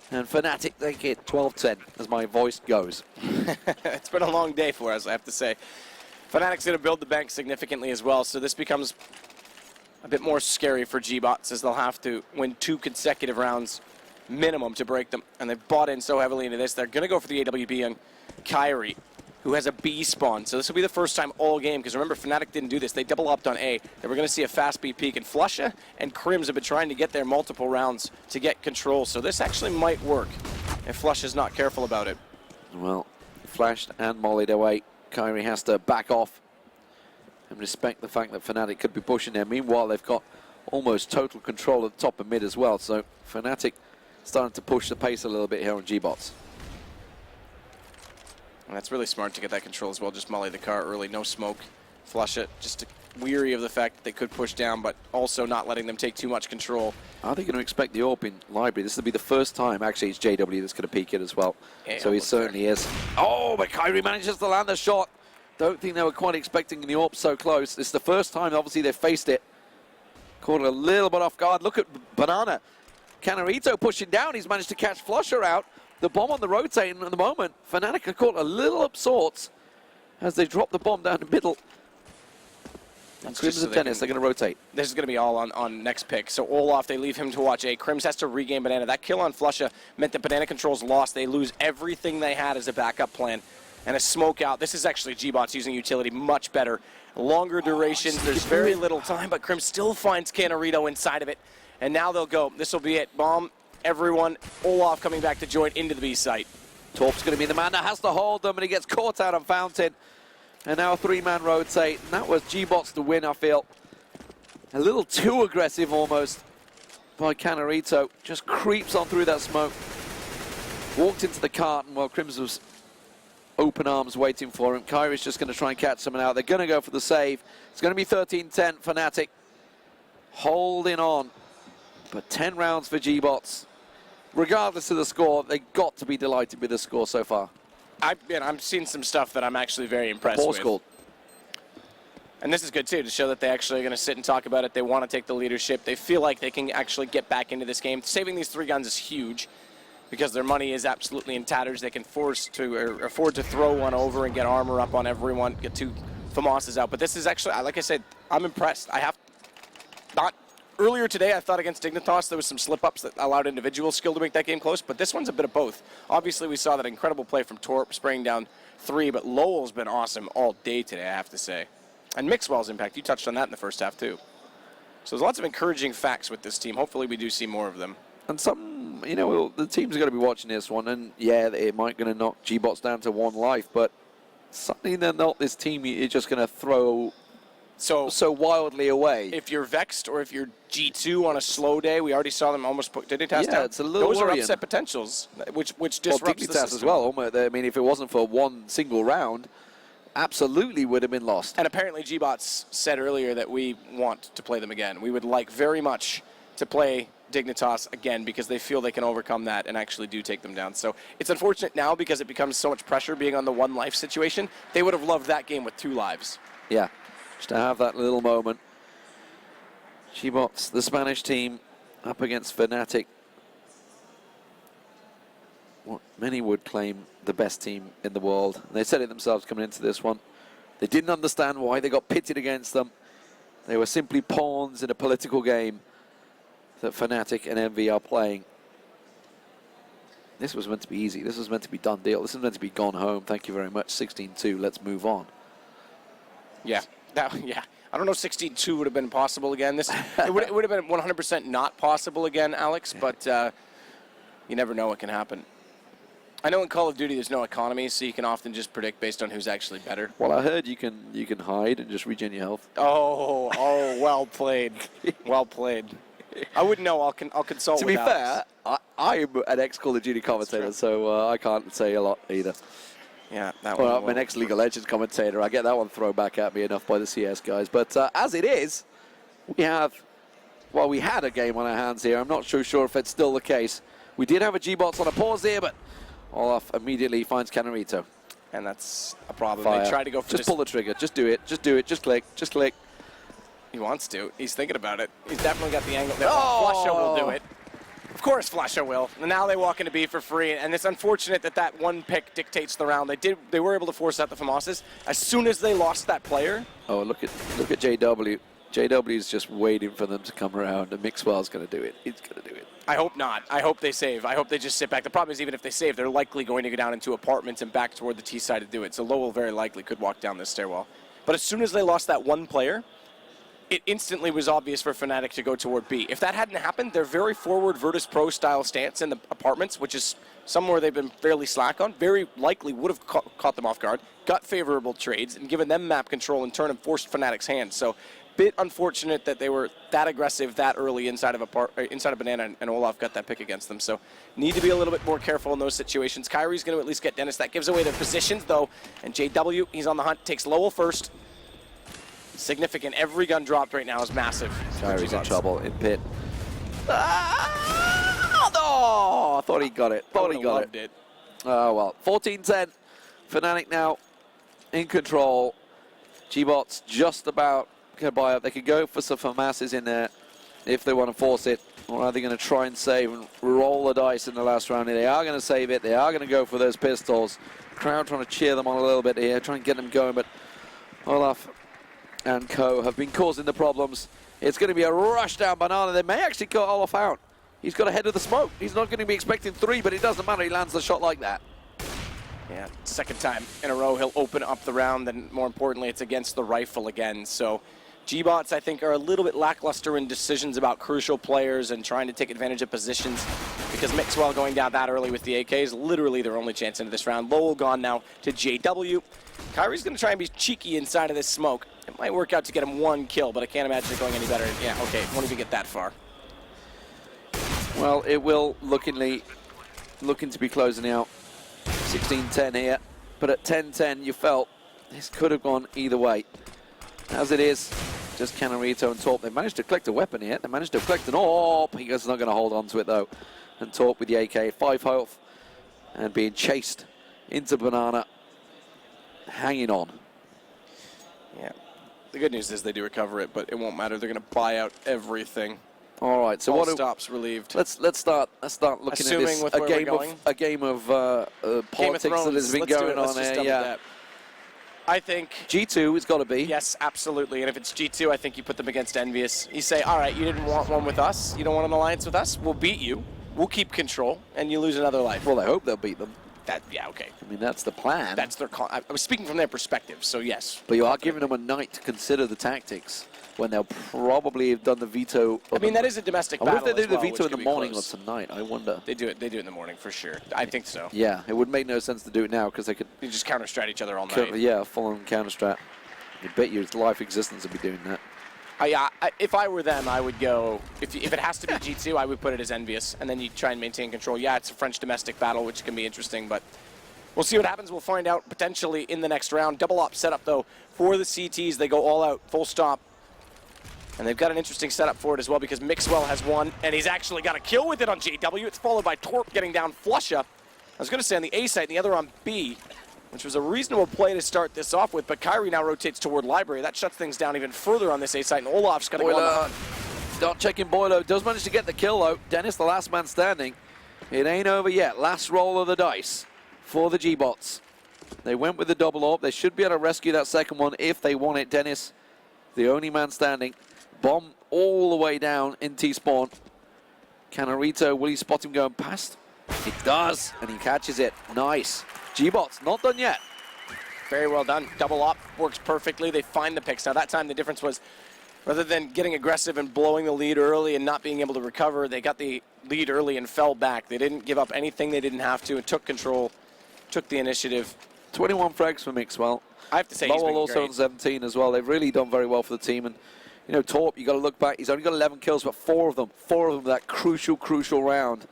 And Fnatic take it 12-10 as my voice goes. It's been a long day for us, I have to say. Fnatic's going to build the bank significantly as well, so this becomes a bit more scary for gBots, as they'll have to win 2 consecutive rounds minimum to break them. And they've bought in so heavily into this. They're going to go for the AWP on Kyrie, who has a B spawn. So this will be the first time all game, because remember, Fnatic didn't do this. They double upped on A. They were going to see a fast B peak, and Flusha and Crims have been trying to get there multiple rounds to get control. So this actually might work if Flusha's not careful about it. Well, flashed and mollied away. Kyrie has to back off and respect the fact that Fnatic could be pushing there. Meanwhile, they've got almost total control at the top and mid as well. So Fnatic starting to push the pace a little bit here on gBots. And that's really smart to get that control as well. Just molly the car early, no smoke, flush it. Just weary of the fact that they could push down, but also not letting them take too much control. Are they going to expect the AWP in Library? This will be the first time. Actually, it's JW that's going to peek it as well. Yeah, so he certainly is. Oh, but Kyrie manages to land the shot. Don't think they were quite expecting the AWP so close. It's the first time, obviously, they've faced it. Caught it a little bit off guard. Look at Banana. Canarito pushing down. He's managed to catch Flusher out. The bomb on the rotate, and at the moment, Fnatic are caught a little up sorts as they drop the bomb down the middle. And Crims and Dennis, they're going to rotate. This is going to be all on next pick. So Olaf, they leave him to watch A. Crims has to regain Banana. That kill on Flusha meant that Banana control's lost. They lose everything they had as a backup plan. And a smoke out. This is actually gBots using utility much better. Longer durations. There's very little time, but Crims still finds Canarito inside of it. And now they'll go. This will be it. Bomb. Everyone, Olaf coming back to join into the B site. Torp's going to be the man that has to hold them, and he gets caught out on Fountain. And now a 3-man rotate. And that was gBots to win, I feel. A little too aggressive almost by Canarito. Just creeps on through that smoke. Walked into the carton while Crims was open arms waiting for him. Kyrie's just going to try and catch someone out. They're going to go for the save. It's going to be 13-10 Fnatic. Holding on. But 10 rounds for gBots. Regardless of the score, they got to be delighted with the score so far. I'm seeing some stuff that I'm actually very impressed with. Scored. And this is good, too, to show that they actually are going to sit and talk about it. They want to take the leadership. They feel like they can actually get back into this game. Saving these 3 guns is huge because their money is absolutely in tatters. They can afford to throw one over and get armor up on everyone, get 2 FAMASs out. But this is actually, like I said, I'm impressed. I have not Earlier today, I thought against Dignitas there was some slip-ups that allowed individual skill to make that game close, but this one's a bit of both. Obviously, we saw that incredible play from Torp spraying down 3, but Lowell's been awesome all day today, I have to say. And Mixwell's impact, you touched on that in the first half, too. So there's lots of encouraging facts with this team. Hopefully we do see more of them. And some, you know, the teams are going to be watching this one, and yeah, it might going to knock gBots down to 1 life, but suddenly they're not this team you're just going to throw so wildly away. If you're Vexed or if you're G2 on a slow day, we already saw them almost put Dignitas down. It's a little Those worrying. are upset potentials, which disrupts the system. as well. I mean, if it wasn't for one single round, absolutely would have been lost. And apparently gBots said earlier that we want to play them again. We would like very much to play Dignitas again because they feel they can overcome that and actually do take them down. So it's unfortunate now because it becomes so much pressure being on the 1 life situation. They would have loved that game with 2 lives. Yeah, just to have that little moment. gBots, the Spanish team, up against Fnatic. What many would claim the best team in the world. They said it themselves coming into this one. They didn't understand why they got pitted against them. They were simply pawns in a political game that Fnatic and Envy are playing. This was meant to be easy. This was meant to be done deal. This was meant to be gone home. Thank you very much. 16-2. Let's move on. Yeah. Yeah. I don't know if 16-2 would have been possible again. It would have been 100% not possible again, Alex, but you never know what can happen. I know in Call of Duty there's no economy, so you can often just predict based on who's actually better. Well, I heard you can hide and just regen your health. Oh, well played. Well played. I wouldn't know. I'll consult with Alex. To be fair, I'm an ex-Call of Duty commentator, so I can't say a lot either. Yeah, that well, one. I'm an ex-League of Legends commentator. I get that one thrown back at me enough by the CS guys. But as it is, we had a game on our hands here. I'm not sure if it's still the case. We did have a gBots on a pause here, but Olaf immediately finds Canarito. And that's a problem. Fire. They try to go for Just pull the trigger. Just do it. Just do it. Just click. Just click. He wants to. He's thinking about it. He's definitely got the angle there. Oh! Flusha will do it. Of course Flusha will. And now they walk into B for free, and it's unfortunate that one pick dictates the round. They were able to force out the FAMASes. As soon as they lost that player... Oh, look at JW. JW's just waiting for them to come around, and Mixwell's going to do it. He's going to do it. I hope not. I hope they save. I hope they just sit back. The problem is even if they save, they're likely going to go down into apartments and back toward the T side to do it. So Lowell very likely could walk down this stairwell. But as soon as they lost that one player, it instantly was obvious for Fnatic to go toward B. If that hadn't happened, their very forward Virtus Pro style stance in the apartments, which is somewhere they've been fairly slack on, very likely would have caught them off guard, got favorable trades, and given them map control in turn and forced Fnatic's hand. So bit unfortunate that they were that aggressive that early inside of Banana, and Olaf got that pick against them. So need to be a little bit more careful in those situations. Kyrie's going to at least get Dennis. That gives away their positions, though. And JW, he's on the hunt, takes Lowell first. Significant. Every gun dropped right now is massive. Kyrie's in trouble in pit. Ah, no! I thought he got it. Thought he got it. Oh, well. 14-10. Fnatic now in control. gBots just about going to buy up. They could go for some FAMASes in there if they want to force it. Or are they going to try and save and roll the dice in the last round? They are going to save it. They are going to go for those pistols. Crowd trying to cheer them on a little bit here, try and get them going. But Olaf and co have been causing the problems. It's going to be a rush down Banana. They may actually cut Olaf out. He's got ahead of the smoke. He's not going to be expecting 3, but it doesn't matter. He lands the shot like that. Yeah, second time in a row he'll open up the round, and more importantly, it's against the rifle again. So gBots, I think, are a little bit lackluster in decisions about crucial players and trying to take advantage of positions, because Mixwell going down that early with the AK is literally their only chance into this round. Lowell gone now to JW. Kyrie's going to try and be cheeky inside of this smoke. It might work out to get him 1 kill, but I can't imagine it going any better. Yeah, okay, won't even get that far. Well, it will looking to be closing out. 16-10 here, but at 10-10 you felt this could have gone either way. As it is, just Canarito and Torp. They managed to collect a weapon here. They managed to collect an AWP. He's not going to hold on to it though. And Torp with the AK, 5 health, and being chased into Banana, hanging on. Yeah, the good news is they do recover it, but it won't matter. They're going to buy out everything. All right, so all what stops relieved. Let's start looking Assuming at this. with where we're a game going. of politics that has been going on here. Yeah. I think G2 it's got to be. yes, absolutely. And if it's G2, I think you put them against Envious. You say, all right, you didn't want one with us. You don't want an alliance with us. We'll beat you. We'll keep control, and you lose another life. Well, I hope they'll beat them. Yeah, okay. I mean, that's the plan. That's their call. I was speaking from their perspective, so yes. But you are giving them a night to consider the tactics when they'll probably have done the veto. I mean, that is a domestic I battle. wonder if they do as well, the veto which in the could be morning close. or tonight. I wonder. They do it in the morning for sure. I think so. Yeah, it would make no sense to do it now because they could. You just counter-strat each other all night. Yeah, full-on counter-strat. I bet you its life existence would be doing that. If I were them, I would go, if it has to be G2, I would put it as Envious, and then you try and maintain control. Yeah, it's a French domestic battle, which can be interesting, but we'll see what happens. We'll find out potentially in the next round. Double op setup, though, for the CTs. They go all out, full stop. And they've got an interesting setup for it as well because Mixwell has won, and he's actually got a kill with it on JW. It's followed by Torp getting down Flusha. I was going to say on the A site and the other on B, which was a reasonable play to start this off with, but Kyrie now rotates toward Library. That shuts things down even further on this A site, and Olaf's going to go on. Start checking Boiler. Does manage to get the kill, though. Dennis, the last man standing. It ain't over yet. Last roll of the dice for the gBots. They went with the double AWP. They should be able to rescue that second one if they want it. Dennis, the only man standing. Bomb all the way down in T-spawn. Canarito, will he spot him going past? He does, and he catches it. Nice. gBots, not done yet. Very well done. Double op works perfectly. They find the picks. Now that time the difference was, rather than getting aggressive and blowing the lead early and not being able to recover, they got the lead early and fell back. They didn't give up anything they didn't have to and took control, took the initiative. 21 frags for Mixwell. I have to say he's been also great. on 17 as well. They've really done very well for the team. And you know, Torp, you got to look back. He's only got 11 kills, but four of them that crucial round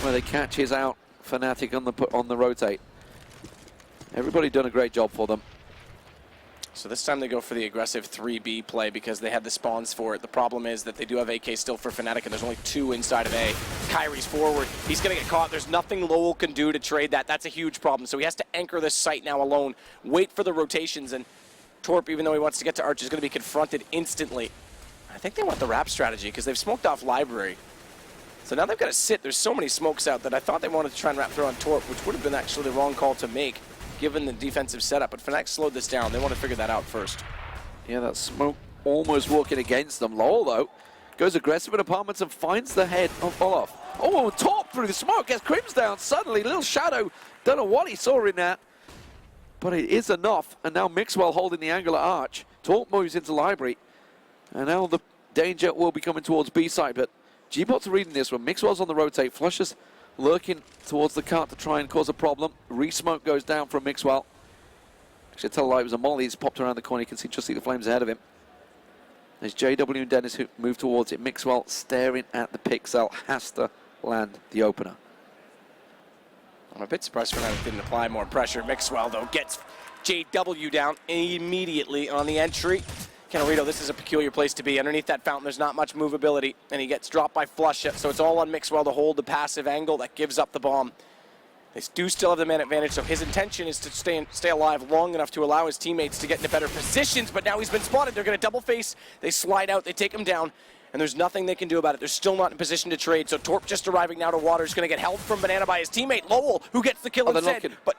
where they catch his out Fnatic on the rotate. Everybody done a great job for them. So this time they go for the aggressive 3B play because they had the spawns for it. The problem is that they do have AK still for Fnatic, and there's only 2 inside of A. Kyrie's forward. He's going to get caught. There's nothing Lowell can do to trade that. That's a huge problem. So he has to anchor this site now alone, wait for the rotations, and Torp, even though he wants to get to Arch, is going to be confronted instantly. I think they want the wrap strategy because they've smoked off Library. So now they've got to sit. There's so many smokes out that I thought they wanted to try and wrap through on Torp, which would have been actually the wrong call to make given the defensive setup. But Fnatic slowed this down. They want to figure that out first. Yeah, that smoke almost working against them. Lowell, though, goes aggressive in apartments and finds the head of Olaf. Oh, Torp through the smoke, gets Crims down suddenly. Little shadow, don't know what he saw in that. But it is enough, and now Mixwell holding the angle at Arch. Torp moves into Library, and now the danger will be coming towards B side, but gBots are reading this one. Mixwell's on the rotate, Flusha's lurking towards the cart to try and cause a problem. Re-smoke goes down from Mixwell. Actually, tell a lie, it was a molly. He's popped around the corner. You can just see the flames ahead of him. There's JW and Dennis who move towards it. Mixwell staring at the pixel, has to land the opener. I'm a bit surprised Fnatic didn't apply more pressure. Mixwell, though, gets JW down immediately on the entry. Canarito, this is a peculiar place to be. Underneath that fountain, there's not much movability, and he gets dropped by Flusha, so it's all on Mixwell to hold the passive angle that gives up the bomb. They do still have the man advantage, so his intention is to stay alive long enough to allow his teammates to get into better positions, but now he's been spotted. They're going to double face. They slide out. They take him down, and there's nothing they can do about it. They're still not in position to trade, so Torp just arriving now to water is going to get held from Banana by his teammate, Lowell, who gets the kill instead. But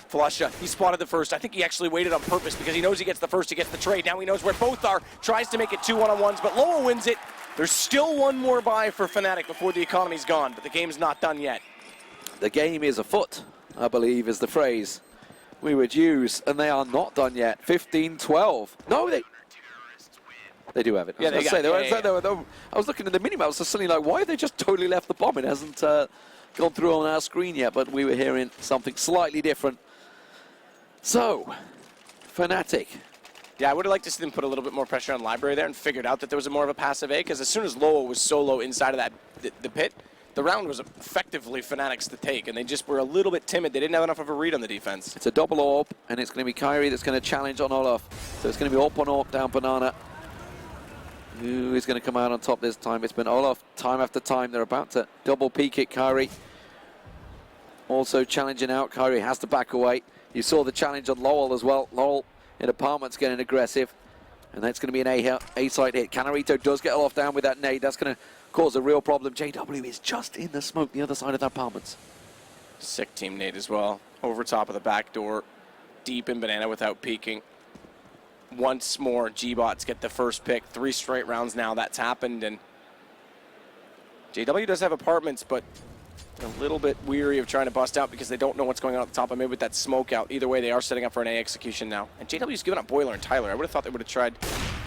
Flusha, he spotted the first. I think he actually waited on purpose because he knows he gets the first, he gets the trade. Now he knows where both are, tries to make it 2 one-on-ones, but Lowell wins it. There's still one more buy for Fnatic before the economy's gone, but the game's not done yet. The game is afoot, I believe is the phrase we would use, and they are not done yet. 15-12. No, they do have it. I was looking at the minimap, I was just suddenly like, why have they just totally left the bomb? It hasn't gone through on our screen yet, but we were hearing something slightly different. So, Fnatic. Yeah, I would have liked to see them put a little bit more pressure on Library there and figured out that there was more of a passive A, because as soon as Lowell was solo inside of that the pit, the round was effectively Fnatic's to take, and they just were a little bit timid. They didn't have enough of a read on the defense. It's a double AWP, and it's going to be Kyrie that's going to challenge on Olaf. So it's going to be AWP on AWP down Banana. Who is going to come out on top this time? It's been Olaf time after time. They're about to double peek it. Kyrie also challenging out. Kyrie has to back away. You saw the challenge on Lowell as well. Lowell in apartments getting aggressive, and that's going to be an A-side hit. Canarito does get Olaf down with that nade. That's going to cause a real problem. JW is just in the smoke the other side of the apartments. Sick team nade as well. Over top of the back door. deep in banana without peeking. Once more, gBots get the first pick. 3 straight rounds now that's happened, and JW does have apartments, but they're a little bit weary of trying to bust out because they don't know what's going on at the top of mid with that smoke out. Either way, they are setting up for an A execution now. And JW's given up Boiler and Tyler. I would have thought they would have tried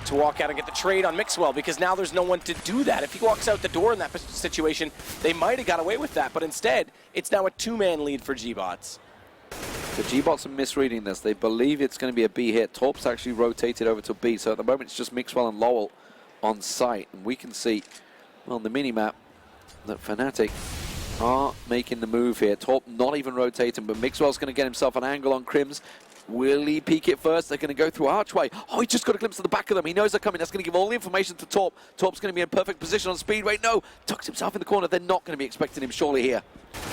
to walk out and get the trade on Mixwell, because now there's no one to do that. If he walks out the door in that situation, they might have got away with that, but instead, it's now a 2-man lead for gBots. The gBots are misreading this. They believe it's going to be a B hit. Torp's actually rotated over to B, so at the moment it's just Mixwell and Lowell on site. And we can see on the mini-map that Fnatic are making the move here. Torp not even rotating, but Mixwell's going to get himself an angle on Crims. Will he peek it first? They're going to go through Archway. Oh, he just got a glimpse of the back of them. He knows they're coming. That's going to give all the information to Torp. Torp's going to be in perfect position on Speedway. No, tucks himself in the corner. They're not going to be expecting him surely here.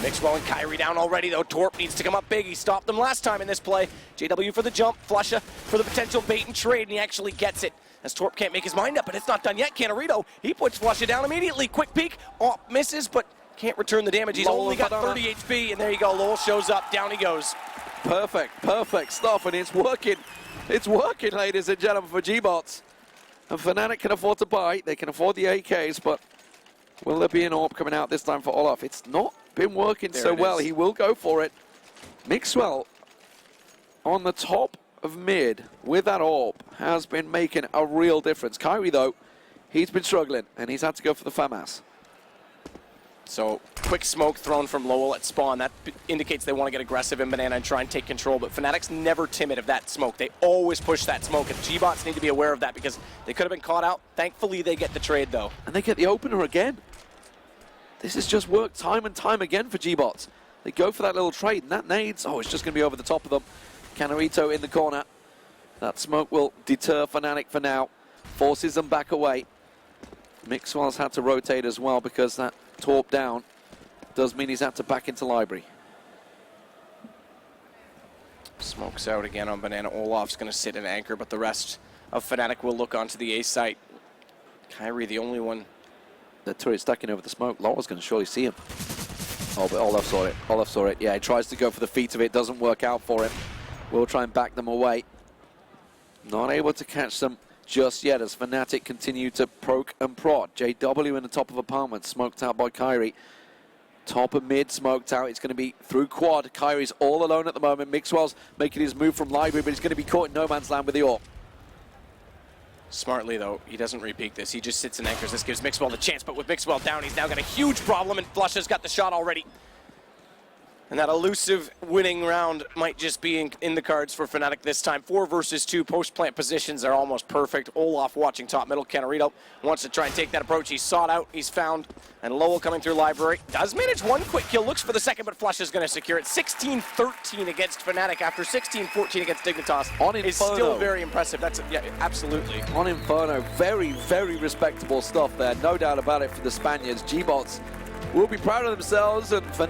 Mixwell and Kyrie down already, though. Torp needs to come up big. He stopped them last time in this play. JW for the jump, Flusha for the potential bait and trade, and he actually gets it. As Torp can't make his mind up, but it's not done yet. Canarito, he puts Flusha down immediately. Quick peek, oh, misses, but can't return the damage. He's only got 30 HP, and there you go. Lowell shows up, down he goes. Perfect stuff, and it's working. It's working, ladies and gentlemen, for gBots. And Fnatic can afford to buy. They can afford the AKs, but will there be an AWP coming out this time for Olaf? It's not been working so well. He will go for it. Mixwell on the top of mid with that AWP has been making a real difference. Kyrie, though, he's been struggling, and he's had to go for the FAMAS. So, quick smoke thrown from Lowell at spawn. That indicates they want to get aggressive in banana and try and take control, but Fnatic's never timid of that smoke. They always push that smoke, and gBots need to be aware of that because they could have been caught out. Thankfully, they get the trade, though. And they get the opener again. This has just worked time and time again for gBots. They go for that little trade, and that nades. Oh, it's just going to be over the top of them. Canarito in the corner. That smoke will deter Fnatic for now. Forces them back away. Mixwell's had to rotate as well because that Torp down does mean he's had to back into library. Smokes out again on banana. Olaf's going to sit and anchor, but the rest of Fnatic will look onto the A site. Kyrie, the only one. The turret stacking over the smoke. Lowell's going to surely see him. Oh, but Olaf saw it. Olaf saw it. Yeah, he tries to go for the feet of it. Doesn't work out for him. We'll try and back them away. Not able to catch them just yet as Fnatic continue to poke and prod. JW in the top of apartment, smoked out by Kyrie. Top of mid, smoked out. It's going to be through quad. Kyrie's all alone at the moment. Mixwell's making his move from library, but he's going to be caught in no man's land with the AWP. Smartly, though, he doesn't repeat this. He just sits and anchors. This gives Mixwell the chance, but with Mixwell down, he's now got a huge problem, and Flusha's got the shot already. And that elusive winning round might just be in the cards for Fnatic this time. 4 versus 2 post-plant positions are almost perfect. Olaf watching top middle. Canarito wants to try and take that approach. He's sought out. He's found. And Lowell coming through library. Does manage 1 quick kill. Looks for the second, but Flush is going to secure it. 16-13 against Fnatic after 16-14 against Dignitas. On Inferno. Is still very impressive. That's yeah, absolutely. On Inferno. Very, very respectable stuff there. No doubt about it for the Spaniards. gBots will be proud of themselves, and Fnatic